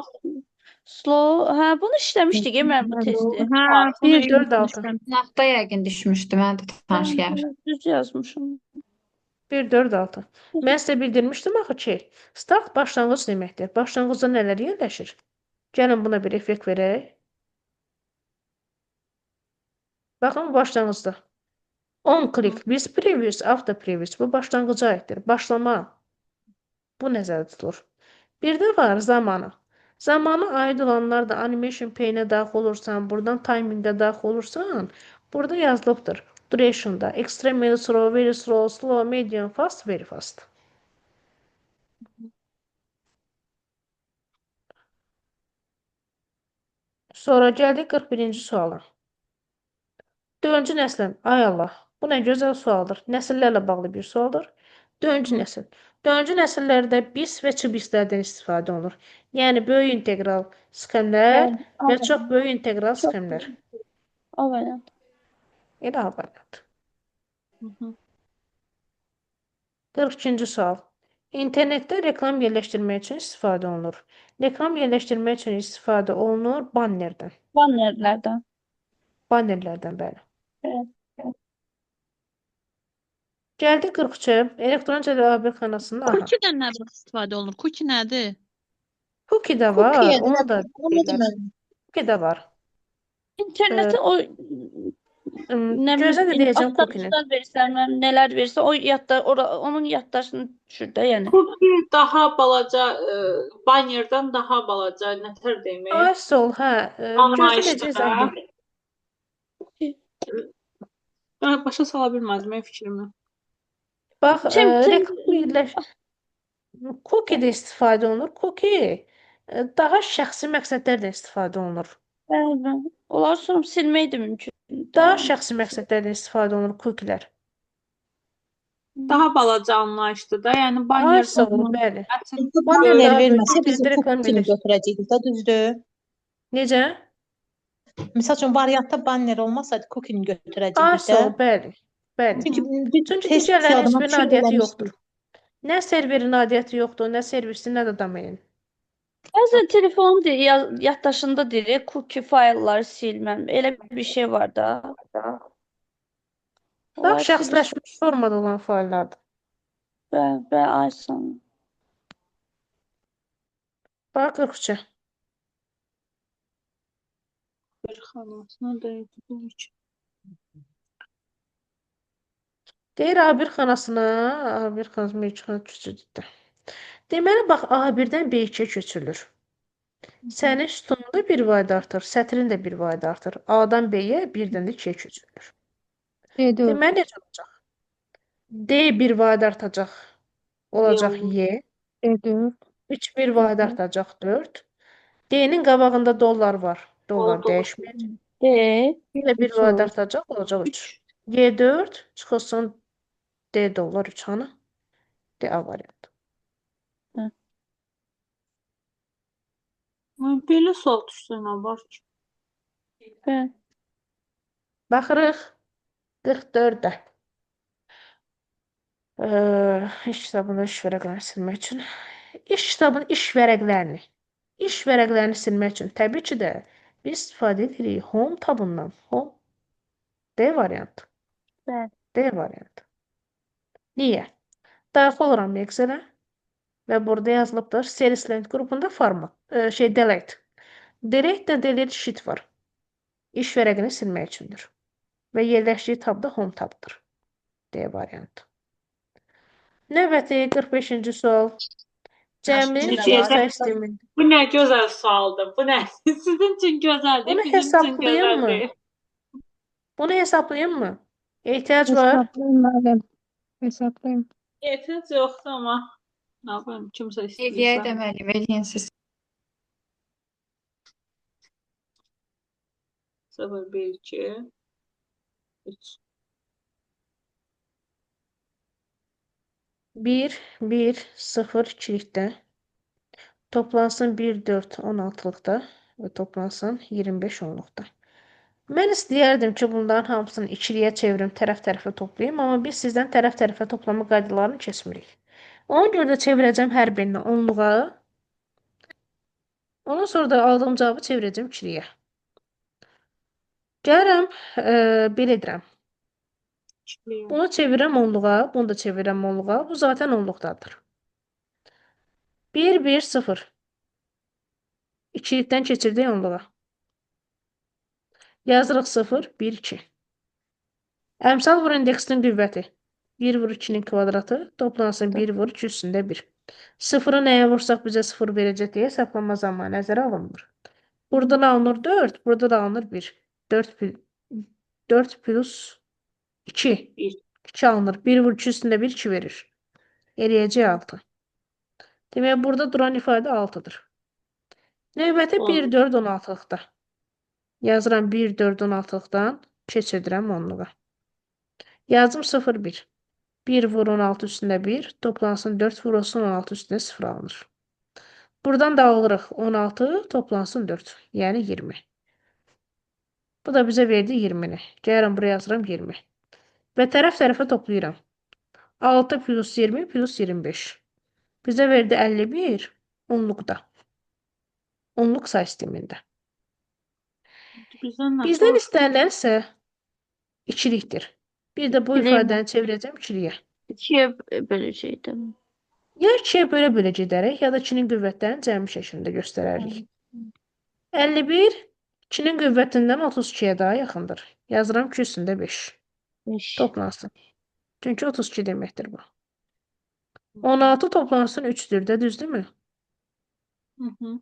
Slow. Hə, bunu işləmişdik mən bu testi. Hə, Bir, bunu dörd, altı. işləmişəm. Sınaqda yəqin düşmüşdü, mən də tanış gəlir. Düz yazmışım. 1, 4, 6. Mən sizə bildirmişdim axı ki, start başlanğıc deməkdir. Başlanğıcda nələr yerləşir? Gəlin buna bir effekt verək. Baxın başlanğıcda. On click, with previous, after previous. Bu başlanğıca aiddir. Başlama. Bu nəzərdə tutulur. Bir də var zamanı. Zamanı aid olanlar da animation pane'ə daxil olursan, buradan timing'ə daxil olursan, burada yazılıbdır. Duration'da extremely slow, very slow, slow, medium, fast, very fast. Sonra gəldik 41-ci suala. 4-cü nəslin, ay Allah, bu nə gözəl sualdır. Nəsillərlə bağlı bir sualdır. 4-cü nəsil. 4-cü nəsillərdə bis və çibislərdən istifadə olunur. Yəni böyük integral sxemlər və çox böyük integral sxemlər. O variant. Elə A variantı. 42-ci sual. İnternetdə reklam yerləşdirmək üçün istifadə olunur. Reklam yerləşdirmək üçün istifadə olunur bannerdən. Bannerlərdən. Bannerlərdən, bəli. Evet. Gəldik 43-ə. Elektron cədvəl xanasında. Cookie-dən nə istifadə olunur? Cookie nədir? Cookie də var, Cookie, onu da onu deyirlər. demədim. Cookie də var. İnternetin o Ne Gözə də bileyim deyəcəm alttan Cookie'nin. üstten verirsen ben neler verirse o onun yaddaşını düşür de yani. Cookie daha balaca, bannerdan daha balaca, nətər demək? Ay sol, hə. Gözə necə izah Anlayışda. edeyim? Ben başa sala bilmədim mən fikrimi. Bax, Tim reklam Cookie-də istifadə olunur. Cookie daha şəxsi məqsədlərlə istifadə olunur. onlar sonra silmeyi de mümkün. Daha şəxsi məqsədlərlə istifadə olunur cookie-lər. Daha balaca anlayışda da, yəni Ay sağ olun, bannerdan bəli. əslində Banner Bannerləri daha böyük verməsə biz cookie-lərdə reklam cookie-ni verir. götürəcəkdik də, düzdür? Necə? Misal üçün variantda banner olmasaydı cookie-ni Ay götürəcəkdik sağ də. ol, bəli. Bəli. Çünki biz Çünki test digərlərinin heç kağıdına birinin fikir aidiyyəti eləmişdik. yoxdur. Nə serverin aidiyyəti yoxdur, nə servisin, nə də domainin. Bazen telefon yaddaşında direkt cookie failleri silmem. Öyle bir şey var da. Bax, Onlar silir. şəxsləşmiş formada olan fayllardır. Ben ay sonu. Bax, 43-ə. bir xanasına da etdiğim için. Deyir A1 xanasına, A1 xanasına mövcud köçürüldü. Deməli, bax, A1-dən B2-yə köçürülür. Sənin sütununda bir vayd artır, sətrin də bir vayd artır. A-dan B-yə, birdən də 2-yə köçürülür. D4. Deməli, necə olacaq? D bir vayd artacaq, olacaq Yox. Y. D4. 3 bir vayd artacaq 4. D-nin qabağında dollar var. Dollar Oldu. dəyişməyəcək. D. Yenə bir Üç vayd olur. artacaq, olacaq 3. Y4 çıxılsın D dollar 3 hanı. D A variantı. Belə sual düşsə nə var ki? Ben. Baxırıq 44-də. İş kitabında iş vərəqlərini silmək üçün. İş kitabının iş vərəqlərini silmək üçün təbii ki də biz istifadə edirik Home tabından. Home D variantı. Ben. D variantı. Niyə? Daxil oluram Excel-ə və burada yazılıbdır Series Length qrupunda format, delete. Delete-də delete sheet var. İş vərəqini silmək üçündür. Və yerləşdiyi tab da Home tabdır. D variantı. Növbəti 45-ci sual. Cəminin Türkiyədə- say sistemində. Bu nə gözəl sualdır. Bu nə? Sizin üçün gözəldir, Bunu bizim üçün hesablayayım mı? gözəldir. Bunu hesablayayım mı? Ehtiyac var. Hesaplayın müəllim. Hesaplayın. Ehtiyac yoxdur amma nə yapayım, kimsə Hediyə istəyirsə. deməli, eləyin siz. 0, 1, 2, 3. 1, 1, 0 ikilikdə. Toplansın 1, 4, 16-lıqda və toplansın 25 onluqda. Mən istəyərdim ki, bunların hamısını ikiliyə çevirim, tərəf-tərəfə toplayayım, amma biz sizdən tərəf-tərəfə toplama qaydalarını keçmirik. Ona görə də çevirəcəm hər birini onluğa. Ondan sonra da aldığım cavabı çevirəcəm ikiliyə. Gəlirəm, belə edirəm. Bunu çevirəm onluğa, bunu da çevirəm onluğa. Bu zaten onluqdadır. 1, 1, 0. İkilikdən keçirdik onluğa. Yazırıq 0, 1, 2. Əmsal vur indeksinin qüvvəti. 1 vur 2-nin kvadratı, toplansın 1 vur 2 üstündə 1. 0-ı nəyə vursaq bizə 0 verəcək deyə hesablama zamanı nəzərə alınmır. Burada da alınır 4, burada da alınır 1. 4 plus 2. 2 alınır. 1 vur 2 üstündə 1, 2 verir. Eləyəcək 6. Demək, burada duran ifadə 6-dır. Növbəti 1, 4, 16-lıqda. Yazıram 1, 4, 16-lıqdan keçirdirəm onluğa. Yazım 0, 1. 1 vur 16 üstündə 1, toplansın 4 vurulsun 16 üstündə 0 alınır. Buradan da alırıq 16, toplansın 4, yəni 20. Bu da bizə verdi 20-ni. Gəlirəm buraya yazıram 20. Və tərəf-tərəfə toplayıram. 6 plus 20 plus 25. Bizə verdi 51 onluqda. Onluq say sistemində. Bizdən istənilən isə ikilikdir. Bir də bu İkilik mi? ifadəni çevirəcəm ikiliyə. 2'ye bölecektim. Ya 2-yə belə gedərək, ya da 2-nin qüvvətlərini cəmi şəklində göstərərik. 51 2-nin qüvvətindən 32-yə daha yaxındır. Yazıram ki, üstündə 5. 5. Toplansın. Çünki 32 deməkdir bu. 16 toplansın 3-dür də, düzdürmü? Hı hı.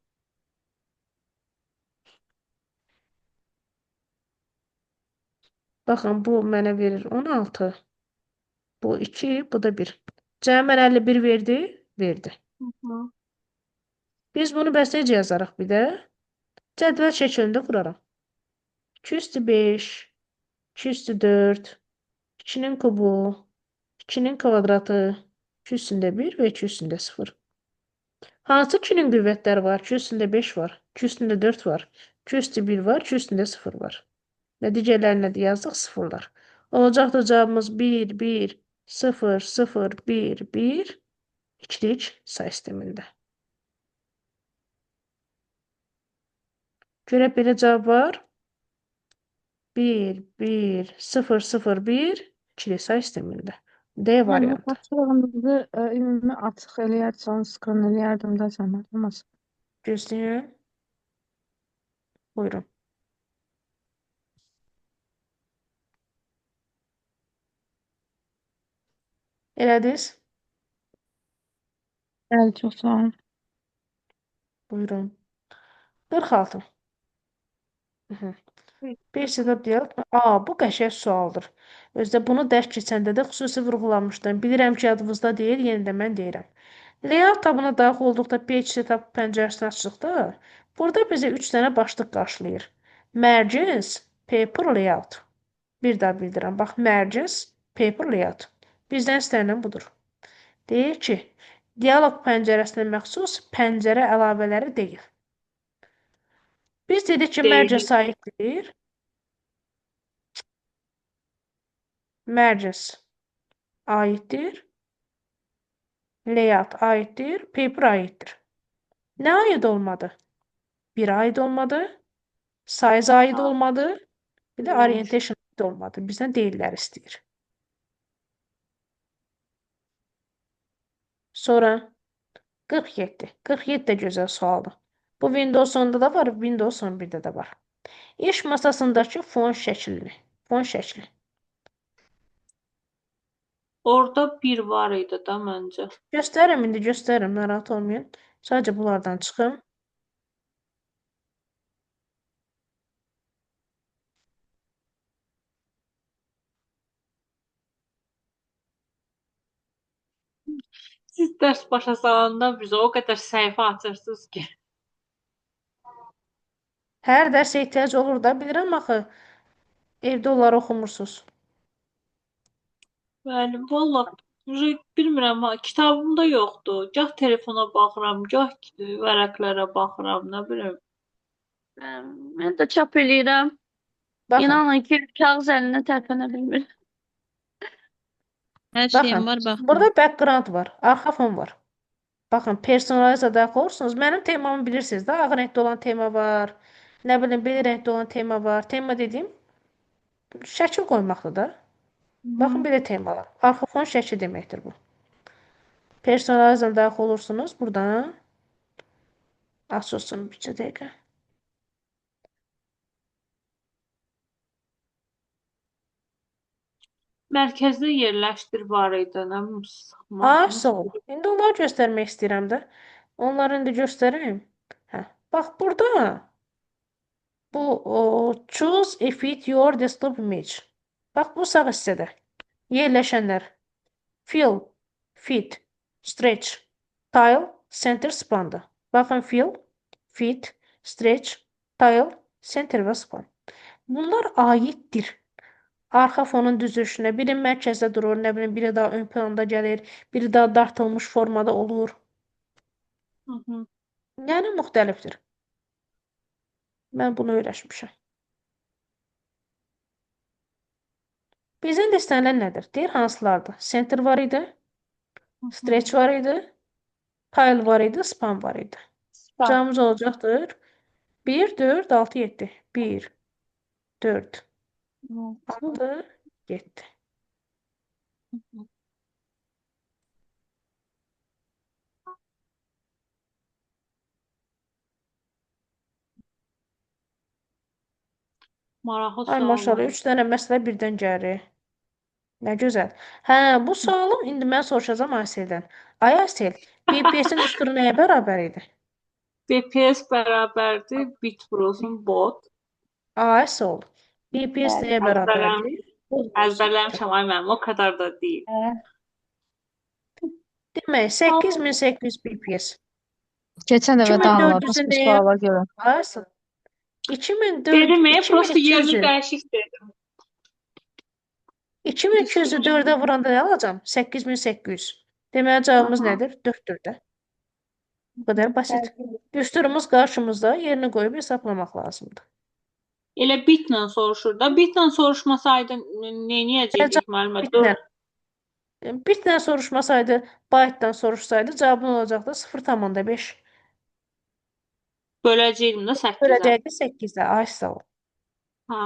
Baxın, bu mənə verir 16. Bu 2, bu da 1. Cəmi mənə 51 verdi? Verdi. Hı hı. Biz bunu bəs necə yazarıq bir də? Cədvəl şəklində quraram. 2 üstü 5, 2 üstü 4, 2-nin kubu, 2-nin kvadratı, 2 üstündə 1 və 2 üstündə 0. Hansı 2-nin qüvvətləri var? 2 üstündə 5 var, 2 üstündə 4 var, 2 üstü 1 var, 2 üstündə 0 var. Və digərlərinə də yazdıq sıfırlar. Olacaqdır cavabımız 1, 1, 0, 0, 1, 1, ikilik say sistemində. Görə belə cavab var. 1, 1, 0, 0, 1, ikilik say sistemində. D Müəllim, variantı. tapşırığınızı ümumi açıq eləyərsən, skrin eləyərdim də zəhmət olmaz. Gözləyin. Buyurun. Elədiniz? Bəli, çox sağ olun. Buyurun. 46. Mhm. Bir sıra deyək. Bu qəşəng sualdır. Özdə bunu dərs keçəndə də xüsusi vurğulamışdım. Bilirəm ki, yadınızda deyil, yenə də mən deyirəm. Layout tabına daxil olduqda page setup pəncərəsini açdıqda, burada bizə 3 dənə başlıq qarşılayır. Margins, paper layout. Bir daha bildirəm. Bax, margins, paper layout. Bizdən istənilən budur. Deyir ki, dialoq pəncərəsinə məxsus pəncərə əlavələri deyil. Biz dedik ki, margins aiddir. Margins aiddir. Layout aiddir. Paper aiddir. Nə aid olmadı? Bir aid olmadı. Size aid olmadı. Bir də orientation aid olmadı. Bizdən deyirlər istəyir. Sonra 47. 47 də gözəl sualdır. Bu Windows 10-da da var, Windows 11-də də var. İş masasındakı fon şəkli. Fon şəkli. Orada bir var idi da məncə. Göstərim, indi göstərim, narahat olmayın. Sadəcə bunlardan çıxım. Siz dərs başa salanda bizə o qədər səhifə açırsınız ki. Hər dərsə ehtiyac olur da, bilirəm axı. Evdə onları oxumursunuz. Bəli, valla bilmirəm, kitabımda yoxdur. Gah telefona baxıram, gah vərəqlərə baxıram, nə bilim. Mən də çap eləyirəm. Baxın, İnanın ki, kağız əlinə tərpənə bilmir. Hər baxın. şeyim var, baxdım. Burada background var, arxa fon var. Baxın, personaliza daxil olursunuz. Mənim temamı bilirsiniz də, ağ rəngdə olan tema var. Nə bilim, belə rəngdə olan tema var. Tema dediyim, şəkil qoymaqdır da. Baxın, belə temalar. Arxa fon şəkli deməkdir bu. Personaliza daxil olursunuz. Buradan açılsın bir dəqiqə. Mərkəzdə yerləşdir var idi, nə bilim, Ay, sağ ol. İndi onları göstərmək istəyirəm də. Onları indi göstərim. Hə. Bax, burada bu choose a fit your desktop image. Bax, bu sağ hissədə. Yerləşənlər. Fill, fit, stretch, tile, center, spandı. Baxın, fill, fit, stretch, tile, center və span. Bunlar aiddir. Arxa fonun düzülüşünə. Biri mərkəzdə durur, nə bilim, biri daha ön planda gəlir, biri daha dartılmış formada olur. Yəni müxtəlifdir. Mən bunu öyrəşmişəm. Bizdən də istənilən nədir? Deyir, hansılardır? Center var idi, stretch var idi, tile var idi, span var idi. Cavabımız olacaqdır. 1, 4, 6, 7. 1, 4, 6, 7. Maraqlı Ay sual maşallah, var. 3 dənə məsələ birdən gəlir. Nə gözəl. Hə, bu sualım indi mən soruşacağam Ayseldən. Ay Aysel, BPS-in düsturu nəyə bərabər idi? BPS bərabərdir bit vurulsun bot. Aysel, BPS Bəli. nəyə Əzbərləm, bərabərdir? Bol vurulsun. əzbərləmişəm ay mənim, o qədər də deyil. Hə. Demək, 8800 BPS. Keçən dəfə də 2400-ü anladınız bu nəyə? suala görə. Aysel, 2004, Dedim, prosta yerini 2200-ü dəyişik dedim. 2200-ü 4-ə vuranda nə alacağam? 8800. Deməli cavabımız Aha. nədir? 4-dür də. Bu qədər basit. Düsturumuz qarşımızda, yerini qoyub hesablamaq lazımdır. Elə bitlə soruşur da. Bitlə soruşmasaydı neyniyəcəkdik müəllimə? Bitlə. Bitlə soruşmasaydı, byte-dan soruşsaydı, cavabın olacaqdı 0,5. Böləcəkdim də 8-ə. Böləcəkdi 8-ə. Ay sağ ol. Ha.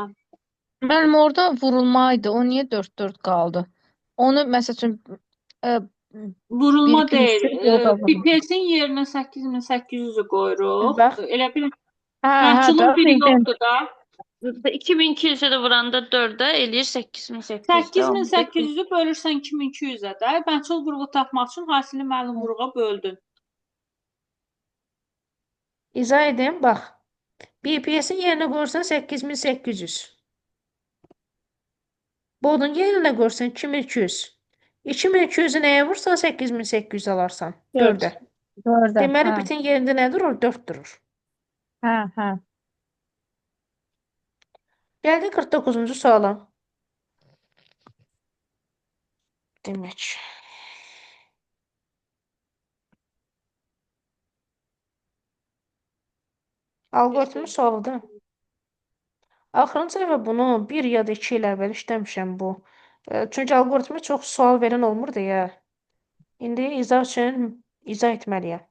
Müəllim, orada vurulma idi. O niyə 4-4 qaldı? Onu məsəl üçün Vurulma bir deyil. pinsir orada vuruldu. BPS-in yerinə 8800-ü qoyuruq. Bax. Elə bil Hə, hə, məhsulun da biri bildim. yoxdur da. 2200-ü də vuranda 4-ə eləyir 8800 də. 8800-ü bölürsən 2200-ə də. Məhsul vuruğu tapmaq üçün hasili məlum vuruğa böldün. İzah edeyim, bax. BPS-in yerinə qoyursan 8800. Bodun yerinə qoyursan 2200. 2200-ü nəyə vursan 8800 alarsan? 4-ə. 4-ə. Deməli, Hə, bitin yerində nə durur? 4 durur. hə, hə. Gəldik 49-cu suala. Demək. Algoritmin sualıdır. Axırıncı dəfə bunu 1 ya da 2 il əvvəl işləmişəm bu. Çünki algoritmə çox sual verən olmurdu ya. İndi izah üçün izah etməliyəm.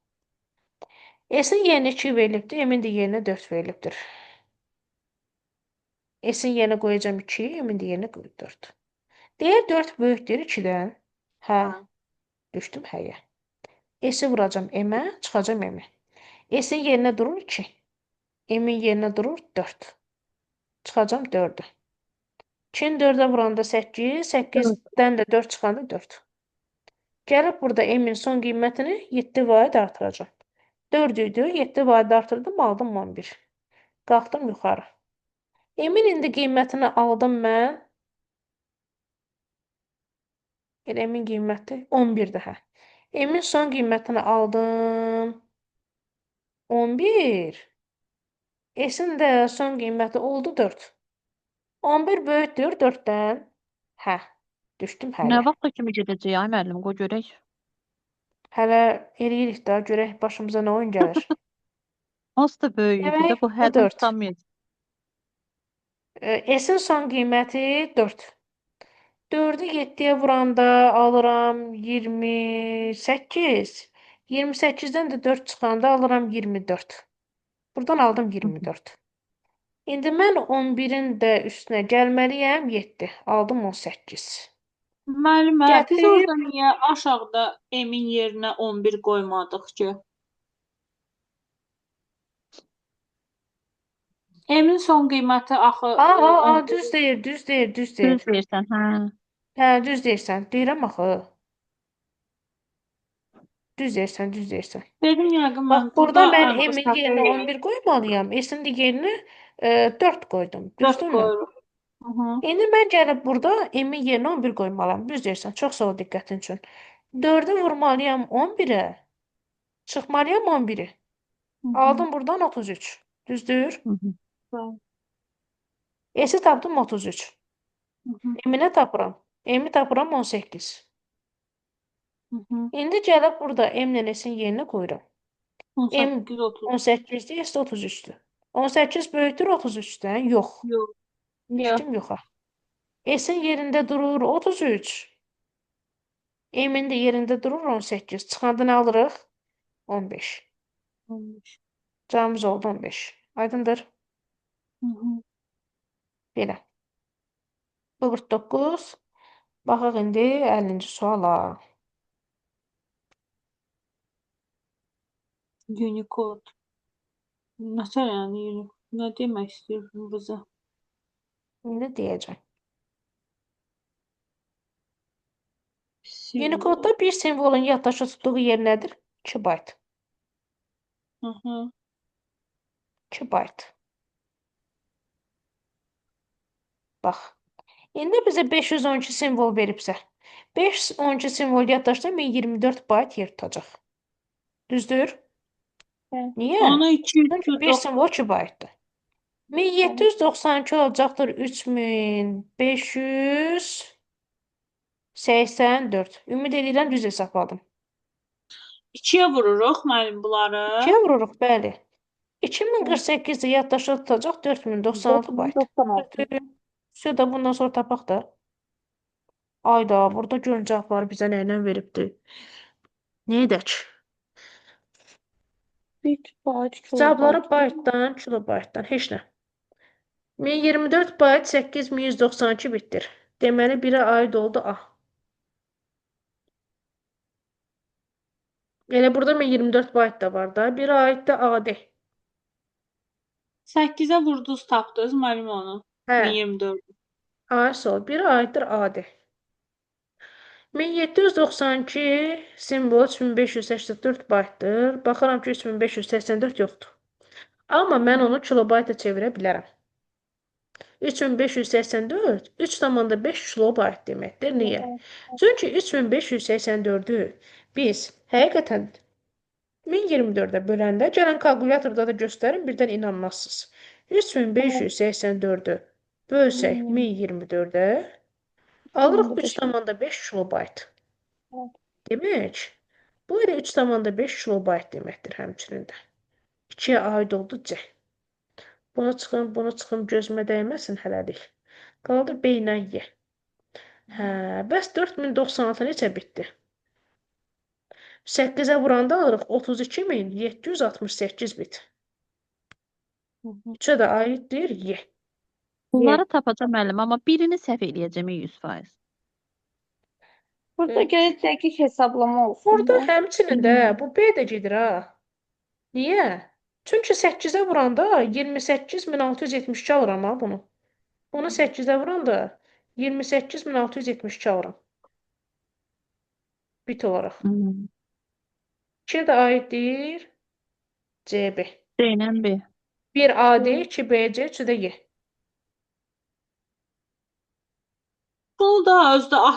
S-in yerinə 2 verilibdir, M-in də yerinə 4 verilibdir. S-in yerinə qoyacağım 2, M-in də yerinə 4. Deyər 4 böyükdür 2-dən. Hə. Düşdüm həyə. S-i vuracağım M-ə, çıxacağım M-i. S-in yerinə durur 2. M-in yerinə durur 4. Çıxacağım 4-ü. 2-ni 4-ə vuranda 8, 8-dən də 4 çıxanda 4. Gəlib burada M-in son qiymətini 7 vaid artıracağım. 4 idi, 7 vaid artırdım, aldım 11. Qalxdım yuxarı. M-in indi qiymətini aldım mən. Elə M-in qiyməti 11-dir, hə. M-in son qiymətini aldım 11. S-in də son qiyməti oldu 4. 11 böyükdür 4-dən. Hə, düşdüm Nə həyə. vaxta kimi gedəcək ay müəllim, qoy görək. Hələ eləyirik də, görək başımıza nə oyun gəlir. Onsuz da böyük idi də Demək, bu bu həddən 4. tutamayacaq. S-in son qiyməti 4. 4-ü 7-yə vuranda alıram 28. 28-dən də 4 çıxanda alıram 24. Buradan aldım 24. İndi mən 11-in də üstünə gəlməliyəm 7. Aldım 18. Müəllimə, biz Gətirib orada niyə aşağıda M-in yerinə 11 qoymadıq ki? M-in son qiyməti axı düz deyir, düz deyir, düz deyir. Düz deyirsən, hə. Hə, düz deyirsən. Deyirəm axı. Düz deyirsən, düz deyirsən. Dedim yəqin Bax, mən burada mən bu M-in səhv yerinə eləyirəm. 11 qoymalıyam. S-in də yerinə 4 qoydum. 4 Düzdürmü? qoyuruq. Hı. İndi mən gəlib burada M-in yerinə 11 qoymalıyam. Düz deyirsən. Çox sağ ol diqqətin üçün. 4-ü vurmalıyam 11-ə. Çıxmalıyam 11-i. Aldım buradan 33. Düzdür? Hı -hı. S-i tapdım 33. M-i tapıram. M-i tapıram 18. İndi gəlib burada M-lə S-in yerinə qoyuram. M 18 30. 18-dir, S 33-dür. 18 böyükdür 33-dən? Yox. Yox. Düşdüm yoxa. S-in yerində durur 33. M-in də yerində durur 18. Çıxanda nə alırıq? 15. 15. Cavabımız oldu 15. Aydındır? Belə. Bu 49. Baxaq indi 50-ci suala. Unicode. Məsələn, nə demək istəyirsən bizə? İndi deyəcəm. Simvol. Unicode'da bir simvolun yaddaşa tutduğu yer nədir? 2 bayt. Hı hı. 2 bayt. Bax. İndi bizə 512 simvol veribsə, 512 simvol yaddaşda 1024 bayt yer tutacaq. Düzdür? Evet. Niyə? Ona Çünki bir 290 simvol 2 baytdır. 1792 olacaqdır 3584. Ümid edirəm düz hesabladım. 2-yə vururuq müəllim bunları. 2-yə vururuq, bəli. 2048-də yaddaşda tutacaq 4096 bayt. 4096. Şurada bundan sonra tapaq da. Ayda, burada görün cavabları bizə nə ilə veribdi. Nə edək? Bit, byte, Cavabları kilobyte. baytdan, kilobaytdan, heç nə. 1024 bayt 8192 bitdir. Deməli, birə aid oldu A. Elə burada 1024 bayt da var da. Birə aid də A-dir. 8-ə vurdunuz, tapdınız müəllim onu. Hə, 1024. A sol. Birə aiddir A-dir. 1792 simvol 3584 baytdır. Baxıram ki, 3584 yoxdur. Amma mən onu kilobayta çevirə bilərəm. 3584 3,5 kilobayt deməkdir. Niyə? Çünki 3584-ü biz həqiqətən 1024-ə böləndə gələn kalkulyatorda da göstərin, birdən inanmazsınız. 3584-ü bölsək 1024-ə alırıq 3,5 kilobayt. Demək, bu elə 3,5 kilobayt deməkdir həmçinin də. 2-yə aid oldu C. Bunu çıxım, gözümə dəyməsin hələlik. Qaldı B ilə Y. Hə, bəs 4096 necə bitdi? 8-ə vuranda alırıq 32768 bit. 3-ə də aiddir Y. Bunları tapacağam müəllim, amma birini səhv eləyəcəm 100%. Burada gərək dəqiq hesablama olsun Burada da. həmçinin də bu B də gedir ha. Niyə? Çünki 8-ə vuranda 28672 alıram ha bunu. Bunu 8-ə vuranda 28672 alıram. Bit olaraq. 2-yə də aiddir CB. C ilə B. 1 AD, 2 BC, 3 də Y. Bunu da özdə